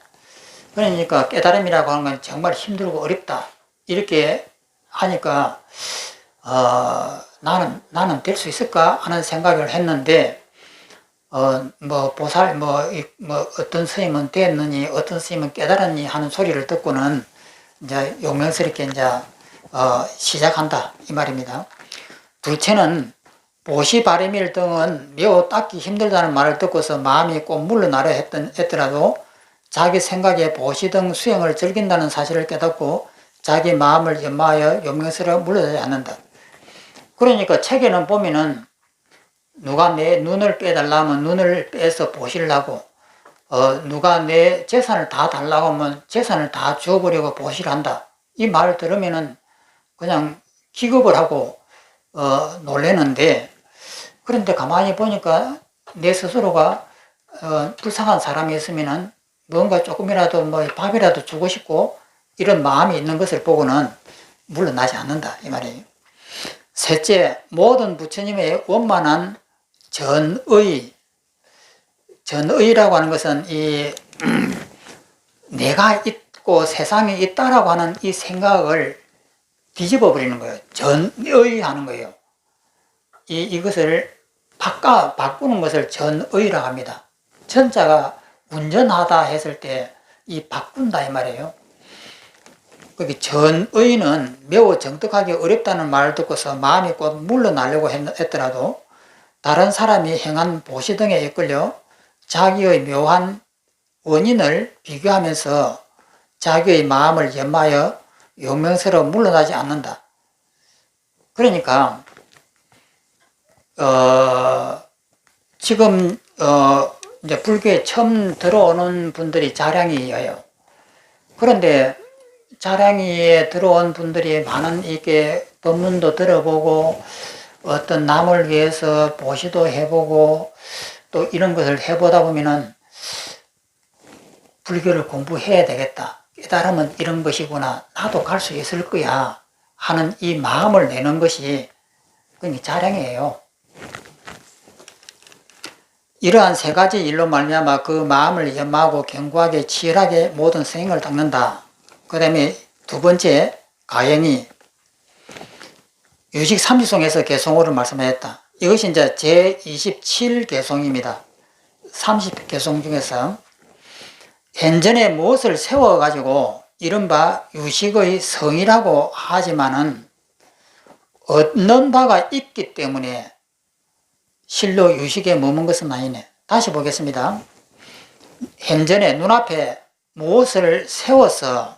S1: 그러니까 깨달음이라고 하는 건 정말 힘들고 어렵다. 이렇게 하니까 나는 될 수 있을까 하는 생각을 했는데 보살 어떤 스님은 됐느니 어떤 스님은 깨달았니 하는 소리를 듣고는 이제 용맹스럽게 이제 시작한다 이 말입니다. 둘째는 보시 바리밀 등은 매우 닦기 힘들다는 말을 듣고서 마음이 꼭 물러나려 했더라도 자기 생각에 보시 등 수행을 즐긴다는 사실을 깨닫고 자기 마음을 연마하여 용맹스러워 물러나지 않는다. 그러니까 책에는 보면은 누가 내 눈을 빼달라면 눈을 빼서 보시를 하고 누가 내 재산을 다 달라고 하면 재산을 다 주어버리고 보시를 한다. 이 말을 들으면은 그냥 기겁을 하고 놀래는데 그런데 가만히 보니까 내 스스로가 불쌍한 사람이 있으면은 뭔가 조금이라도 밥이라도 주고 싶고 이런 마음이 있는 것을 보고는 물러나지 않는다 이 말이에요. 셋째, 모든 부처님의 원만한 전의라고 하는 것은 내가 없고 세상에 있다라고 하는 이 생각을 뒤집어 버리는 거예요. 전의하는 거예요. 이것을 바꾸는 것을 전의라고 합니다. 전자가 운전하다 했을 때 이 바꾼다 이 말이에요. 거기 전의는 매우 정득하기 어렵다는 말을 듣고서 마음이 곧 물러나려고 했더라도 다른 사람이 행한 보시 등에 이끌려 자기의 묘한 원인을 비교하면서 자기의 마음을 연마하여 용맹스러워 물러나지 않는다. 그러니까 지금 이제 불교에 처음 들어오는 분들이 자량이에요. 그런데 자량이에 들어온 분들이 많은 이게 법문도 들어보고 어떤 남을 위해서 보시도 해보고 또 이런 것을 해보다 보면은 불교를 공부해야 되겠다. 깨달으면 이런 것이구나. 나도 갈 수 있을 거야. 하는 이 마음을 내는 것이 그게 자량이에요. 이러한 세 가지 일로 말미암아 그 마음을 연마하고 견고하게 치열하게 모든 생을 닦는다. 그 다음에 두 번째 가행이 유식 삼지송에서 개송호를 말씀하였다. 이것이 이제 제27개송입니다. 30개송 중에서 현전에 무엇을 세워가지고 이른바 유식의 성이라고 하지만은 얻는 바가 있기 때문에 실로 유식에 머문 것은 아니네. 다시 보겠습니다. 현전에 눈앞에 무엇을 세워서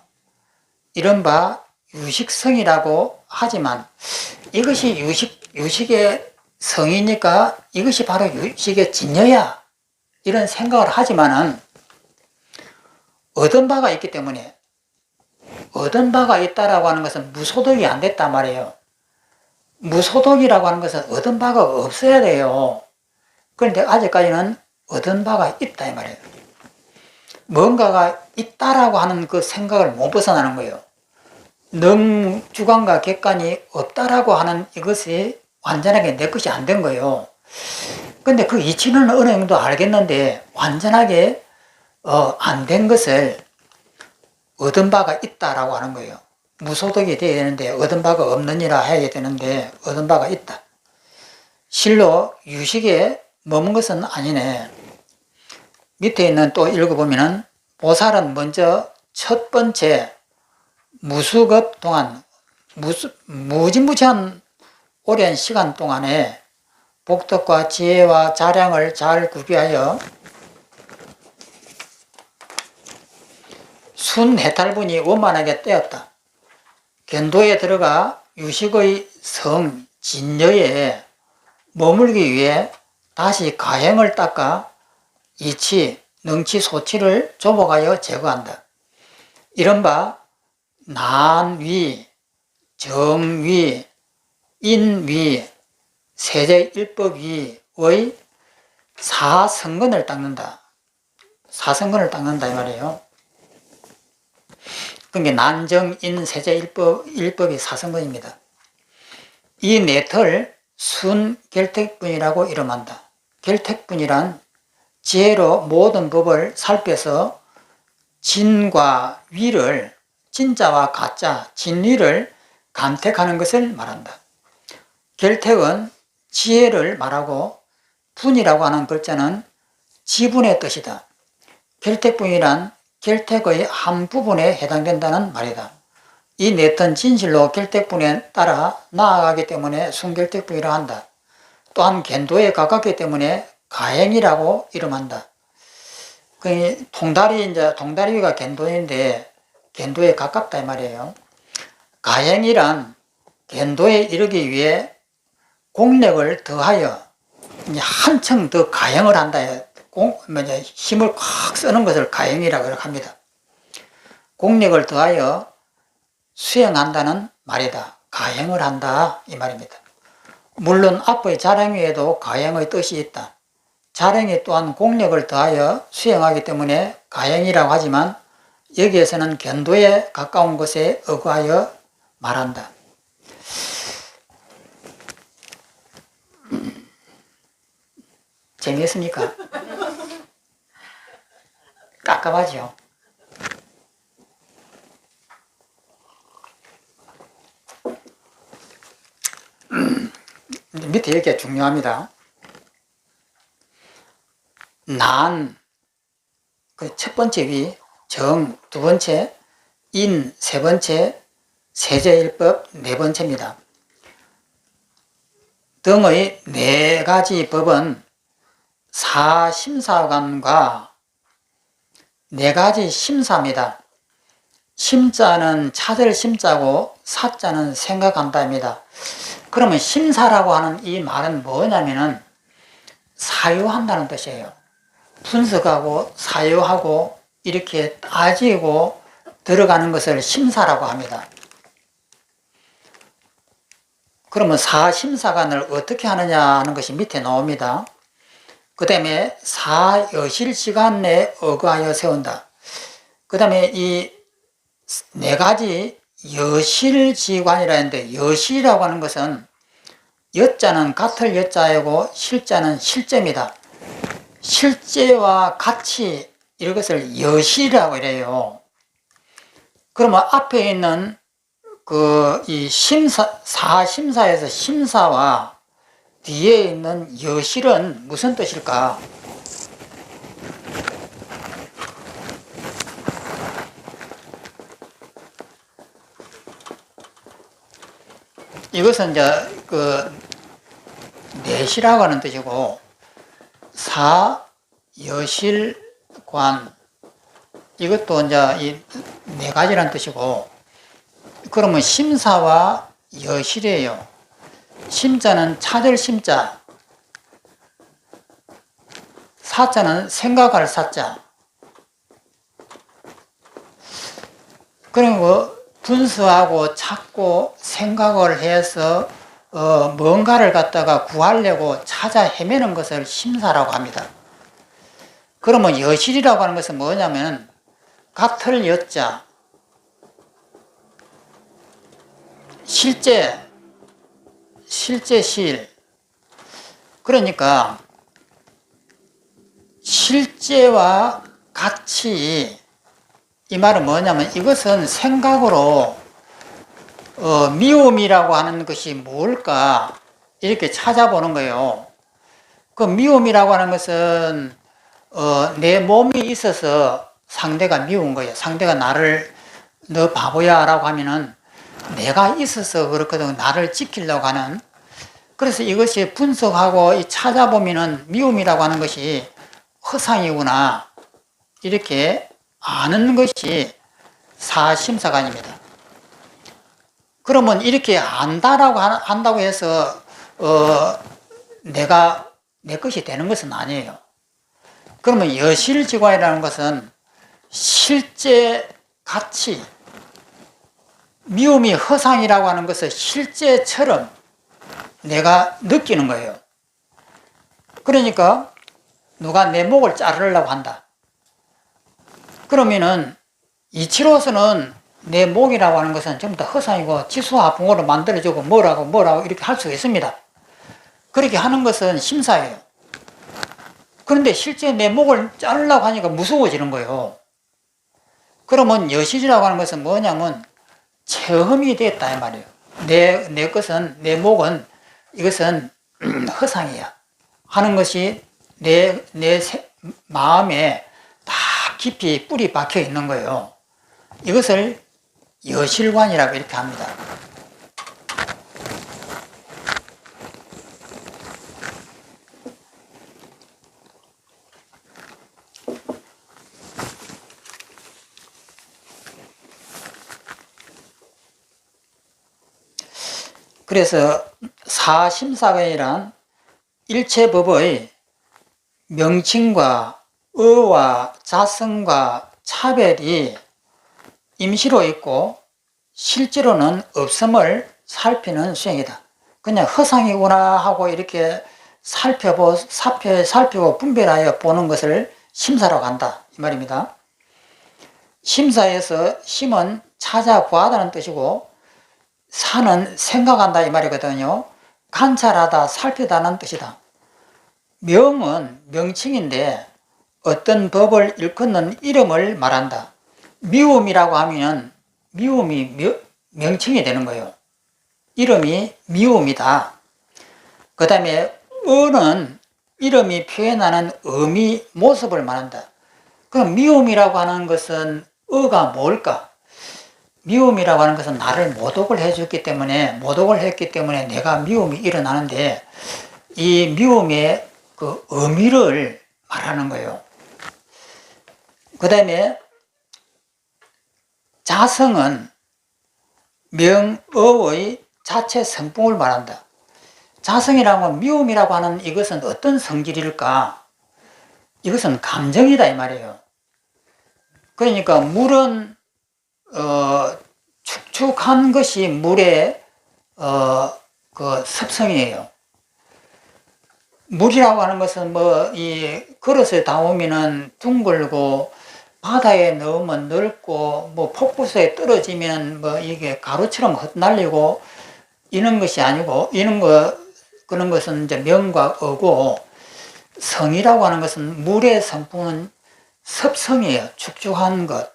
S1: 이른바 유식성이라고 하지만 이것이 유식의 성이니까 이것이 바로 유식의 진여야 이런 생각을 하지만은 얻은 바가 있기 때문에 얻은 바가 있다라고 하는 것은 무소득이 안 됐단 말이에요. 무소득이라고 하는 것은 얻은 바가 없어야 돼요. 그런데 아직까지는 얻은 바가 있다 이 말이에요. 뭔가가 있다라고 하는 그 생각을 못 벗어나는 거예요. 능, 주관과 객관이 없다라고 하는 이것이 완전하게 내 것이 안 된 거예요. 근데 그 이치는 어느 정도 알겠는데 완전하게 안 된 것을 얻은 바가 있다라고 하는 거예요. 무소득이 되어야 되는데 얻은 바가 없느니라 해야 되는데 얻은 바가 있다. 실로 유식에 머문 것은 아니네. 밑에 있는 또 읽어보면은 보살은 먼저 첫 번째 무수급 동안 무진무지한 오랜 시간 동안에 복덕과 지혜와 자량을 잘 구비하여 순해탈분이 원만하게 떼었다. 견도에 들어가 유식의 성 진여에 머물기 위해 다시 가행을 닦아 이치, 능치, 소치를 조복하여 제거한다. 이른바 난위, 정위, 인위, 세제일법위의 사성근을 닦는다. 사성근을 닦는다 이 말이에요. 그게 난정, 인, 세제, 일법이 사성근입니다. 이 네털 순결택분이라고 이름한다. 결택분이란 지혜로 모든 법을 살펴서 진과 위를, 진짜와 가짜, 진위를 간택하는 것을 말한다. 결택은 지혜를 말하고 분이라고 하는 글자는 지분의 뜻이다. 결택분이란 결택의 한 부분에 해당된다는 말이다. 이 네턴 진실로 결택분에 따라 나아가기 때문에 순결택분이라고 한다. 또한 견도에 가깝기 때문에 가행이라고 이름한다. 동다리가 견도인데 견도에 가깝다 이 말이에요. 가행이란 견도에 이르기 위해 공력을 더하여 한층 더 가행을 한다. 힘을 꽉 쓰는 것을 가행이라고 합니다. 공력을 더하여 수행한다는 말이다. 가행을 한다 이 말입니다. 물론 앞의 자량위에도 가행의 뜻이 있다. 자량이 또한 공력을 더하여 수행하기 때문에 가행이라고 하지만 여기에서는 견도에 가까운 것에 의거하여 말한다. 재미있습니까? 깝깝하죠? 밑에 여기가 중요합니다. 난, 그 첫 번째 위, 정, 두 번째, 인, 세 번째, 세제일법, 네 번째입니다. 등의 네 가지 법은 사심사관과 네 가지 심사입니다. 심자는 찾을 심자고 사자는 생각한다입니다. 그러면 심사라고 하는 이 말은 뭐냐면은 사유한다는 뜻이에요. 분석하고 사유하고 이렇게 따지고 들어가는 것을 심사라고 합니다. 그러면 사심사관을 어떻게 하느냐 하는 것이 밑에 나옵니다. 그 다음에 사여실시간 내에 의거하여 세운다. 그 다음에 이 네 가지 여실지관이라 했는데, 여실이라고 하는 것은 여자는 같을 여자이고 실자는 실제입니다. 실제와 같이 이것을 여실이라고 이래요. 그러면 앞에 있는 이 사심사에서 심사와 뒤에 있는 여실은 무슨 뜻일까? 이것은 이제 내시라고 하는 뜻이고, 사여실관, 이것도 이제 이 네 가지라는 뜻이고, 그러면 심사와 여실이에요. 심자는 찾을 심자, 사자는 생각할 사자. 그리고 분수하고 찾고 생각을 해서 뭔가를 갖다가 구하려고 찾아 헤매는 것을 심사라고 합니다. 그러면 여실이라고 하는 것은 뭐냐면 같을 여자, 실제실. 그러니까 실제와 같이, 이 말은 뭐냐면 이것은 생각으로 미움이라고 하는 것이 뭘까 이렇게 찾아보는 거예요. 그 미움이라고 하는 것은 내 몸이 있어서 상대가 미운 거예요. 상대가 나를 너 바보야 라고 하면은 내가 있어서 그렇거든, 나를 지키려고 하는. 그래서 이것이 분석하고 찾아보면은 미움이라고 하는 것이 허상이구나 이렇게 아는 것이 사심사관입니다. 그러면 이렇게 안다라고 한다고 해서 내가 내 것이 되는 것은 아니에요. 그러면 여실지관이라는 것은 실제 가치, 미움이 허상이라고 하는 것을 실제처럼 내가 느끼는 거예요. 그러니까 누가 내 목을 자르려고 한다. 그러면은 이치로서는 내 목이라고 하는 것은 전부 다 허상이고 지수화풍으로 만들어주고 뭐라고 이렇게 할 수가 있습니다. 그렇게 하는 것은 심사예요. 그런데 실제 내 목을 자르려고 하니까 무서워지는 거예요. 그러면 여실이라고 하는 것은 뭐냐면 체험이 됐다 이 말이에요. 내 것은, 내 목은 이것은 허상이야 하는 것이 내 마음에 다 깊이 뿌리 박혀 있는 거예요. 이것을 여실관이라고 이렇게 합니다. 그래서 사심사관이란 일체법의 명칭과 어와 자성과 차별이 임시로 있고 실제로는 없음을 살피는 수행이다. 그냥 허상이구나 하고 이렇게 살피고 분별하여 보는 것을 심사라고 한다 이 말입니다. 심사에서 심은 찾아 구하다는 뜻이고 사는 생각한다 이 말이거든요. 관찰하다, 살피다는 뜻이다. 명은 명칭인데 어떤 법을 일컫는 이름을 말한다. 미움이라고 하면 미움이 명칭이 되는 거예요. 이름이 미움이다. 그 다음에 어는 이름이 표현하는 의미, 모습을 말한다. 그럼 미움이라고 하는 것은 어가 뭘까? 미움이라고 하는 것은 나를 모독을 해줬기 때문에, 모독을 했기 때문에 내가 미움이 일어나는데, 이 미움의 그 의미를 말하는 거예요. 그 다음에 자성은 명어의 자체 성품을 말한다. 자성이라고 하면 미움이라고 하는 이것은 어떤 성질일까? 이것은 감정이다 이 말이에요. 그러니까 물은 축축한 것이 물의 그 습성이에요. 물이라고 하는 것은 이 그릇에 담으면은 둥글고 바다에 넣으면 넓고 폭포수에 떨어지면 이게 가루처럼 흩날리고 이런 것이 아니고 그런 것은 이제 명과 어고, 성이라고 하는 것은 물의 성품은 습성이에요. 축축한 것.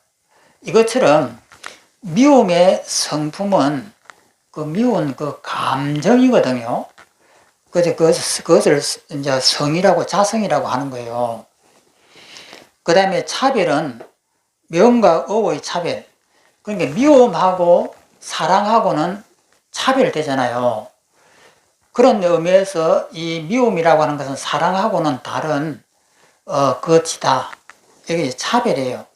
S1: 이것처럼 미움의 성품은 그 미운 그 감정이거든요. 그것을 이제 성이라고, 자성이라고 하는 거예요. 그 다음에 차별은 명과 어의 차별. 그러니까 미움하고 사랑하고는 차별되잖아요. 그런 의미에서 이 미움이라고 하는 것은 사랑하고는 다른 것이다. 이게 차별이에요.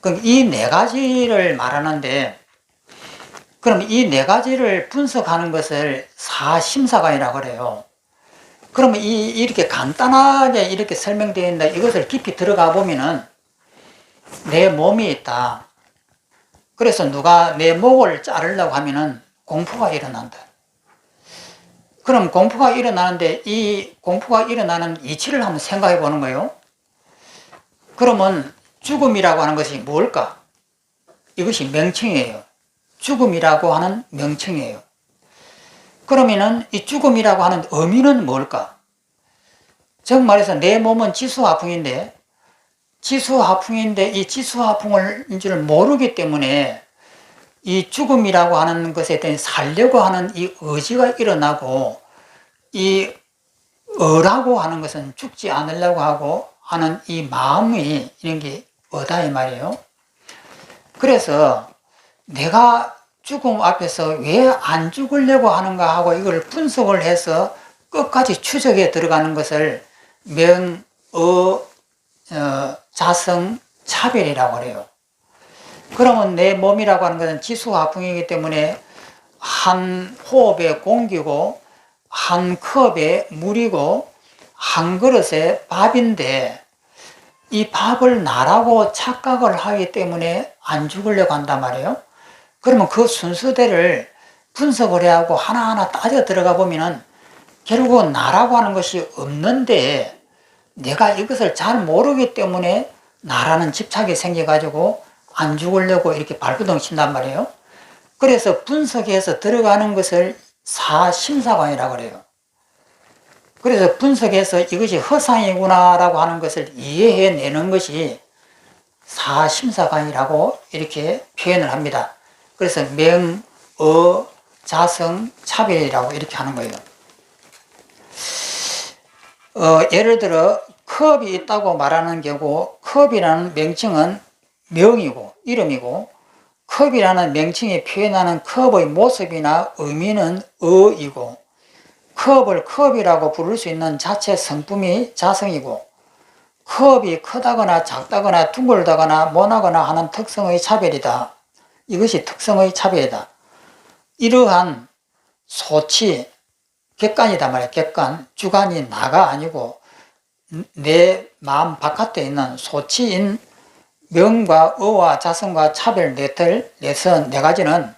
S1: 그럼 이 네 가지를 말하는데, 그럼 이 네 가지를 분석하는 것을 사심사관이라고 그래요. 그러면 이렇게 간단하게 이렇게 설명되어 있는데, 이것을 깊이 들어가 보면은 내 몸이 있다. 그래서 누가 내 목을 자르려고 하면은 공포가 일어난다. 그럼 공포가 일어나는데 이 공포가 일어나는 이치를 한번 생각해 보는 거예요. 그러면 죽음이라고 하는 것이 뭘까? 이것이 명칭이에요. 죽음이라고 하는 명칭이에요. 그러면은 이 죽음이라고 하는 의미는 뭘까? 즉 말해서 내 몸은 지수화풍인데 이 지수화풍을 줄 모르기 때문에 이 죽음이라고 하는 것에 대해 살려고 하는 이 의지가 일어나고, 이 어라고 하는 것은 죽지 않으려고 하고 하는 이 마음이 이런 게 어다 이 말이에요. 그래서 내가 죽음 앞에서 왜 안 죽으려고 하는가 하고 이걸 분석을 해서 끝까지 추적에 들어가는 것을 자성, 차별이라고 해요. 그러면 내 몸이라고 하는 것은 지수화풍이기 때문에 한 호흡에 공기고 한 컵에 물이고 한 그릇에 밥인데, 이 밥을 나라고 착각을 하기 때문에 안 죽으려고 한단 말이에요. 그러면 그 순서대를 분석을 해야 하고 하나하나 따져 들어가 보면은 결국은 나라고 하는 것이 없는데, 내가 이것을 잘 모르기 때문에 나라는 집착이 생겨가지고 안 죽으려고 이렇게 발버둥 친단 말이에요. 그래서 분석해서 들어가는 것을 사심사관이라고 그래요. 그래서 분석해서 이것이 허상이구나라고 하는 것을 이해해내는 것이 사심사관이라고 이렇게 표현을 합니다. 그래서 명, 자성, 차별이라고 이렇게 하는 거예요. 예를 들어 컵이 있다고 말하는 경우, 컵이라는 명칭은 명이고 이름이고, 컵이라는 명칭이 표현하는 컵의 모습이나 의미는 어이고, 컵을 컵이라고 부를 수 있는 자체 성품이 자성이고, 컵이 크다거나 작다거나 둥글다거나 모나거나 하는 특성의 차별이다. 이것이 특성의 차별이다. 이러한 소치, 객관이다 말이야. 객관, 주관이 나가 아니고 내 마음 바깥에 있는 소치인 명과 어와 자성과 차별 네 가지는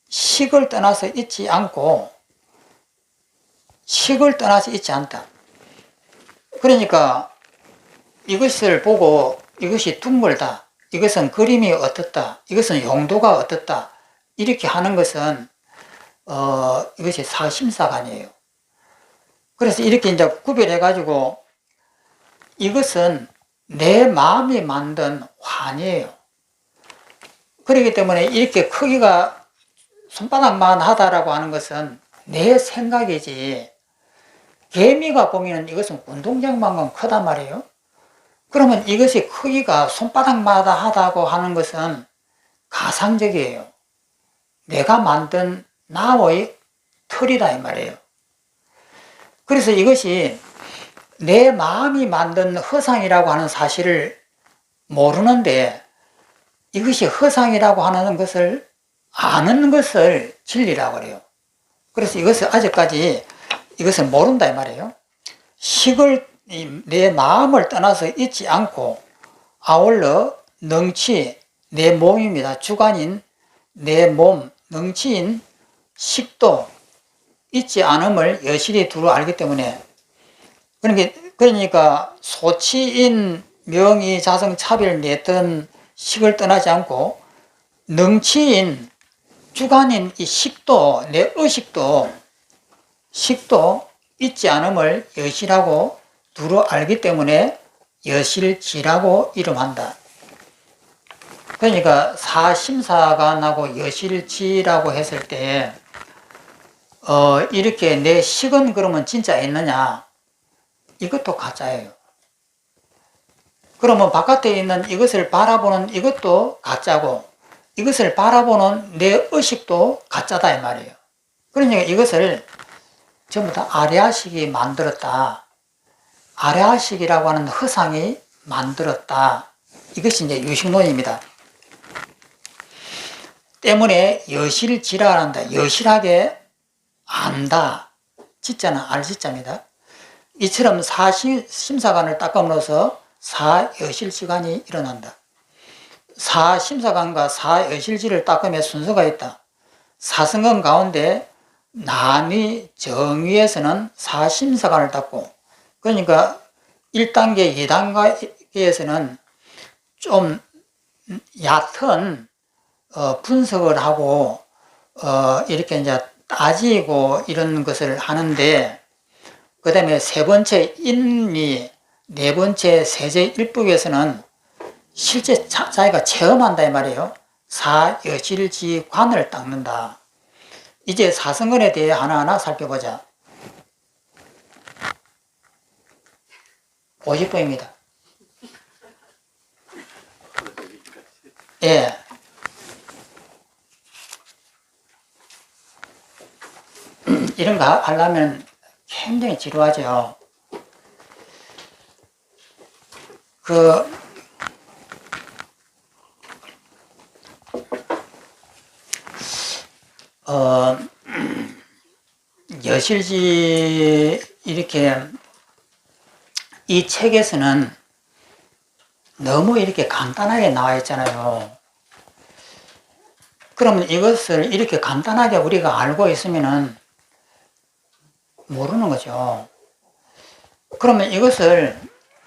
S1: 식을 떠나서 있지 않고, 식을 떠나서 있지 않다. 그러니까 이것을 보고 이것이 둥글다, 이것은 그림이 어떻다, 이것은 용도가 어떻다, 이렇게 하는 것은 이것이 사심사관이에요. 그래서 이렇게 이제 구별해 가지고 이것은 내 마음이 만든 환이에요. 그렇기 때문에 이렇게 크기가 손바닥만 하다라고 하는 것은 내 생각이지, 개미가 보면 이것은 운동장만큼 크단 말이에요. 그러면 이것이 크기가 손바닥마다 하다고 하는 것은 가상적이에요. 내가 만든 나의 틀이다 이 말이에요. 그래서 이것이 내 마음이 만든 허상이라고 하는 사실을 모르는데 이것이 허상이라고 하는 것을 아는 것을 진리라고 그래요. 그래서 이것을 아직까지 이것을 모른다 이 말이에요. 식을 내 마음을 떠나서 잊지 않고 아울러 능치 내 몸입니다. 주관인 내 몸 능치인 식도 잊지 않음을 여실히 두루 알기 때문에 그러니까 소치인 명의 자성 차별 냈던 식을 떠나지 않고 능치인 주관인 이 식도 내 의식도 식도 잊지 않음을 여실하고 두루 알기 때문에 여실지라고 이름한다. 그러니까 사심사관하고 여실지라고 했을 때 이렇게 내 식은 그러면 진짜 있느냐? 이것도 가짜예요. 그러면 바깥에 있는 이것을 바라보는 이것도 가짜고 이것을 바라보는 내 의식도 가짜다 이 말이에요. 그러니까 이것을 전부 다 아레아식이 만들었다. 아레아식이라고 하는 허상이 만들었다. 이것이 이제 유식론입니다. 때문에 여실지라한다. 여실하게 안다. 지자는 알지자입니다. 이처럼 사심사관을 닦음으로써 사여실지관이 일어난다. 사심사관과 사여실지를 닦음에 순서가 있다. 사성근 가운데 난위 정위에서는 사심사관을 닦고 그러니까 1단계, 2단계에서는 좀 얕은 분석을 하고 이렇게 이제 따지고 이런 것을 하는데 그 다음에 세 번째 인리, 네 번째 세제 일북에서는 실제 자기가 체험한다 이 말이에요. 사여실지관을 닦는다. 이제 사성근에 대해 하나하나 살펴보자. 50분입니다. 예. 이런 거 하려면 굉장히 지루하죠. 여실지 이렇게 이 책에서는 너무 이렇게 간단하게 나와 있잖아요. 그러면 이것을 이렇게 간단하게 우리가 알고 있으면은 모르는 거죠. 그러면 이것을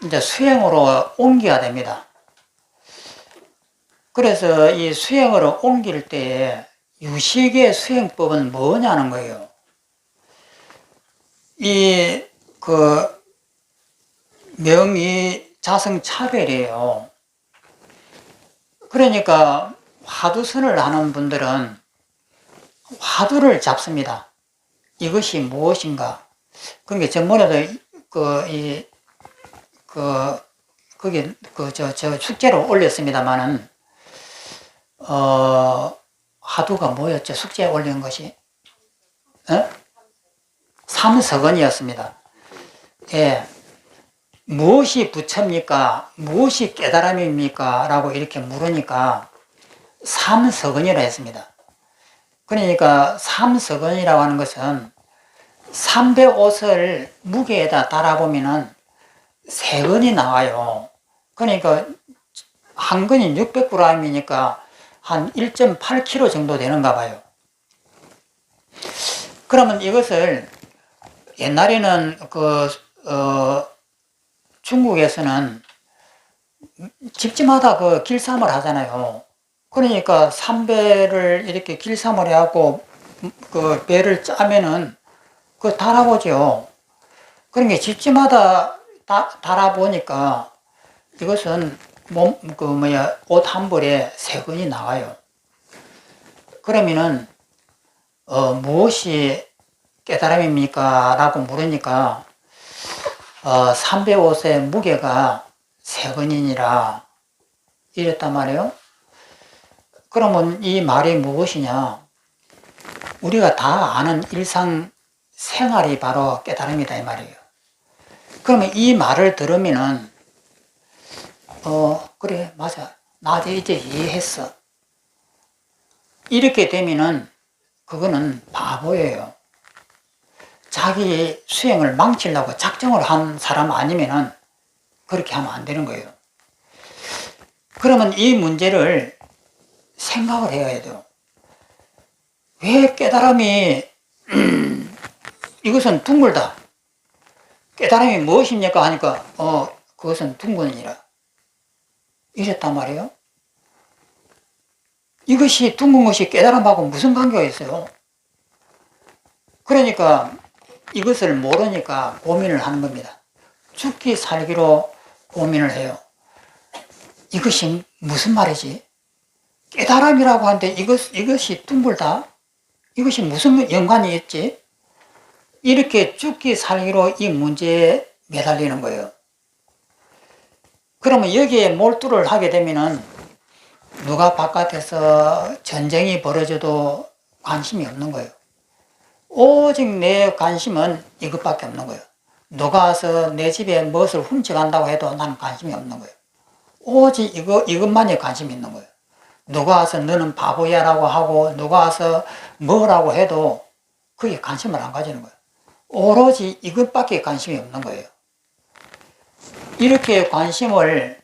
S1: 이제 수행으로 옮겨야 됩니다. 그래서 이 수행으로 옮길 때 유식의 수행법은 뭐냐는 거예요. 명의 자성 차별이에요. 그러니까 화두선을 하는 분들은 화두를 잡습니다. 이것이 무엇인가? 그러니까 전번에도 저 숙제로 올렸습니다만은, 화두가 뭐였죠? 숙제에 올린 것이? 삼석언이었습니다. 예. 무엇이 부처입니까? 무엇이 깨달음입니까? 라고 이렇게 물으니까 삼석언이라 했습니다. 그러니까 삼석언이라고 하는 것은 305설 무게에다 달아보면은 3건이 나와요. 그러니까 한 건이 600g이니까 한 1.8kg 정도 되는가 봐요. 그러면 이것을 옛날에는 중국에서는 집집마다 길쌈을 하잖아요. 그러니까 삼배를 이렇게 길쌈을 해갖고 배를 짜면은 달아보죠. 그러니까 집집마다 달아보니까 이것은 옷 한 벌에 3건이 나와요. 그러면은 무엇이 깨달음입니까? 라고 물으니까 305세 무게가 세근이니라 이랬단 말이에요. 그러면 이 말이 무엇이냐? 우리가 다 아는 일상 생활이 바로 깨달음이다 이 말이에요. 그러면 이 말을 들으면은 그래 맞아 나 이제 이해했어 이렇게 되면은 그거는 바보예요. 자기 수행을 망치려고 작정을 한 사람 아니면은 그렇게 하면 안 되는 거예요. 그러면 이 문제를 생각을 해야 돼요. 왜 깨달음이 이것은 둥글다. 깨달음이 무엇입니까? 하니까 그것은 둥근이라 이랬단 말이에요. 이것이 둥근 것이 깨달음하고 무슨 관계가 있어요? 그러니까 이것을 모르니까 고민을 하는 겁니다. 죽기 살기로 고민을 해요. 이것이 무슨 말이지? 깨달음이라고 하는데 이것이 둥글다? 이것이 무슨 연관이 있지? 이렇게 죽기 살기로 이 문제에 매달리는 거예요. 그러면 여기에 몰두를 하게 되면은 누가 바깥에서 전쟁이 벌어져도 관심이 없는 거예요. 오직 내 관심은 이것밖에 없는 거예요. 누가 와서 내 집에 무엇을 훔쳐간다고 해도 나는 관심이 없는 거예요. 오직 이것만이 관심이 있는 거예요. 누가 와서 너는 바보야라고 하고 누가 와서 뭐라고 해도 그게 관심을 안 가지는 거예요. 오로지 이것밖에 관심이 없는 거예요. 이렇게 관심을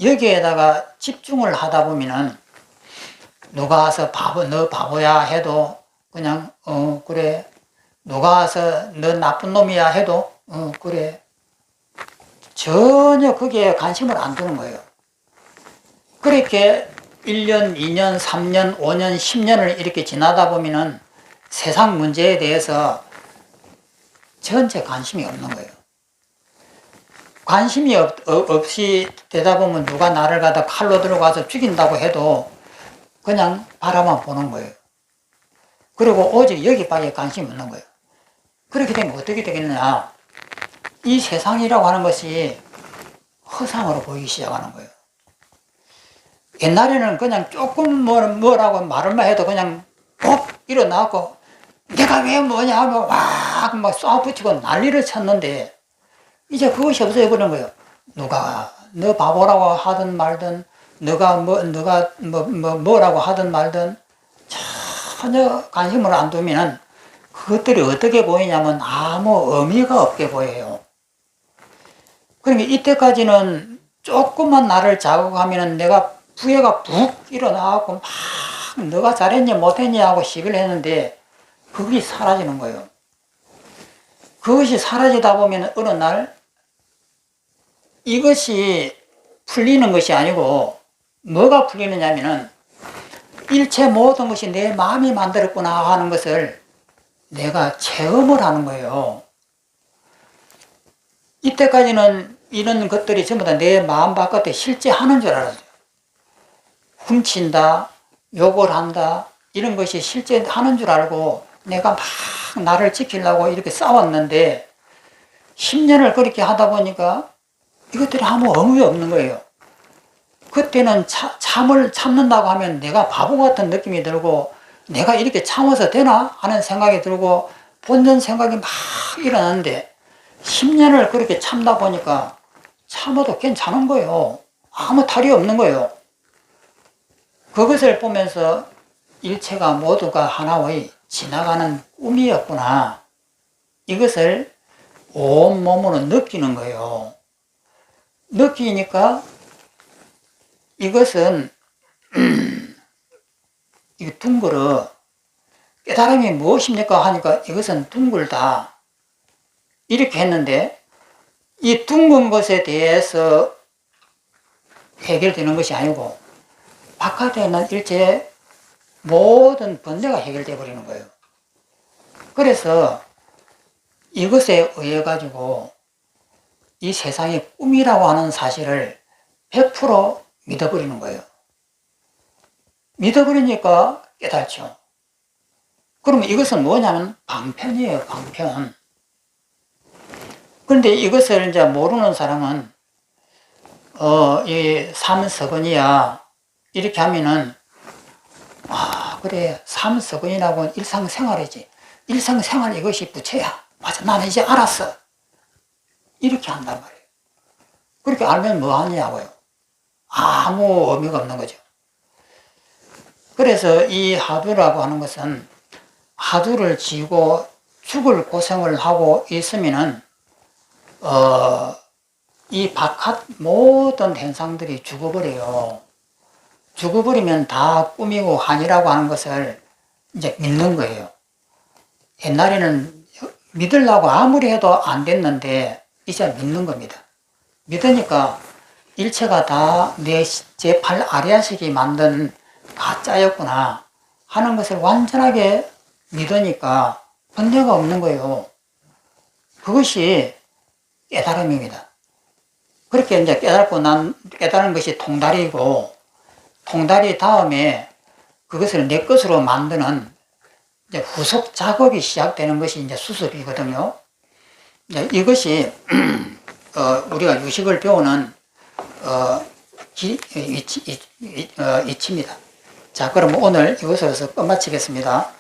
S1: 여기에다가 집중을 하다 보면은 누가 와서 너 바보야 해도 그냥 그래. 누가 와서 너 나쁜 놈이야 해도 그래. 전혀 거기에 관심을 안 두는 거예요. 그렇게 1년, 2년, 3년, 5년, 10년을 이렇게 지나다 보면은 세상 문제에 대해서 전체 관심이 없는 거예요. 관심이 없이 되다 보면 누가 나를 갖다 칼로 들어가서 죽인다고 해도 그냥 바라만 보는 거예요. 그리고 오직 여기밖에 관심이 없는 거예요. 그렇게 되면 어떻게 되겠느냐? 이 세상이라고 하는 것이 허상으로 보이기 시작하는 거예요. 옛날에는 그냥 조금 뭐라고 말을만 해도 그냥 꼭 일어나고 내가 왜 뭐냐 하고 막 쏴붙이고 난리를 쳤는데 이제 그것이 없어져 버린 거예요. 누가 너 바보라고 하든 말든 너가 뭐라고 하든 말든 전혀 관심을 안 두면은 그것들이 어떻게 보이냐면 아무 의미가 없게 보여요. 그러니까 이때까지는 조금만 나를 자극하면은 내가 부해가 푹 일어나고 막 너가 잘했냐 못했냐 하고 시비를 했는데 그것이 사라지는 거예요. 그것이 사라지다 보면 어느 날 이것이 풀리는 것이 아니고 뭐가 풀리느냐면은 일체 모든 것이 내 마음이 만들었구나 하는 것을 내가 체험을 하는 거예요. 이때까지는 이런 것들이 전부 다 내 마음 바깥에 실제 하는 줄 알았어요. 훔친다, 욕을 한다, 이런 것이 실제 하는 줄 알고 내가 막 나를 지키려고 이렇게 싸웠는데 10년을 그렇게 하다 보니까 이것들이 아무 의미 없는 거예요. 그때는 참는다고 하면 내가 바보 같은 느낌이 들고 내가 이렇게 참아서 되나 하는 생각이 들고 본전 생각이 막 일어나는데 10년을 그렇게 참다 보니까 참아도 괜찮은 거예요. 아무 탈이 없는 거예요. 그것을 보면서 일체가 모두가 하나의 지나가는 꿈이었구나. 이것을 온몸으로 느끼는 거예요. 느끼니까 이것은 이게 둥글어. 깨달음이 무엇입니까? 하니까 이것은 둥글다. 이렇게 했는데 이 둥근 것에 대해서 해결되는 것이 아니고 바깥에 있는 일체 모든 번뇌가 해결되어 버리는 거예요. 그래서 이것에 의해 가지고 이 세상이 꿈이라고 하는 사실을 100% 믿어버리는 거예요. 믿어버리니까 깨닫죠. 그러면 이것은 뭐냐면 방편이에요, 방편. 그런데 이것을 이제 모르는 사람은, 이 삼석은이야. 이렇게 하면은, 아, 그래. 삼석은이라고는 일상생활이지. 일상생활 이것이 부채야. 맞아. 나는 이제 알았어. 이렇게 한단 말이에요. 그렇게 알면 뭐 하냐고요. 아무 의미가 없는 거죠. 그래서 이 하두라고 하는 것은 하두를 지고 죽을 고생을 하고 있으면은, 이 바깥 모든 현상들이 죽어버려요. 죽어버리면 다 꿈이고 한이라고 하는 것을 이제 믿는 거예요. 옛날에는 믿으려고 아무리 해도 안 됐는데, 이제 믿는 겁니다. 믿으니까 일체가 다 제 팔 아래아식이 만든 가짜였구나 하는 것을 완전하게 믿으니까 번뇌가 없는 거예요. 그것이 깨달음입니다. 그렇게 이제 깨달은 것이 통달이고, 통달이 다음에 그것을 내 것으로 만드는 이제 후속 작업이 시작되는 것이 이제 수습이거든요. 이제 이것이, 우리가 유식을 배우는, 이치입니다. 자, 그럼 오늘 이것으로서 끝마치겠습니다.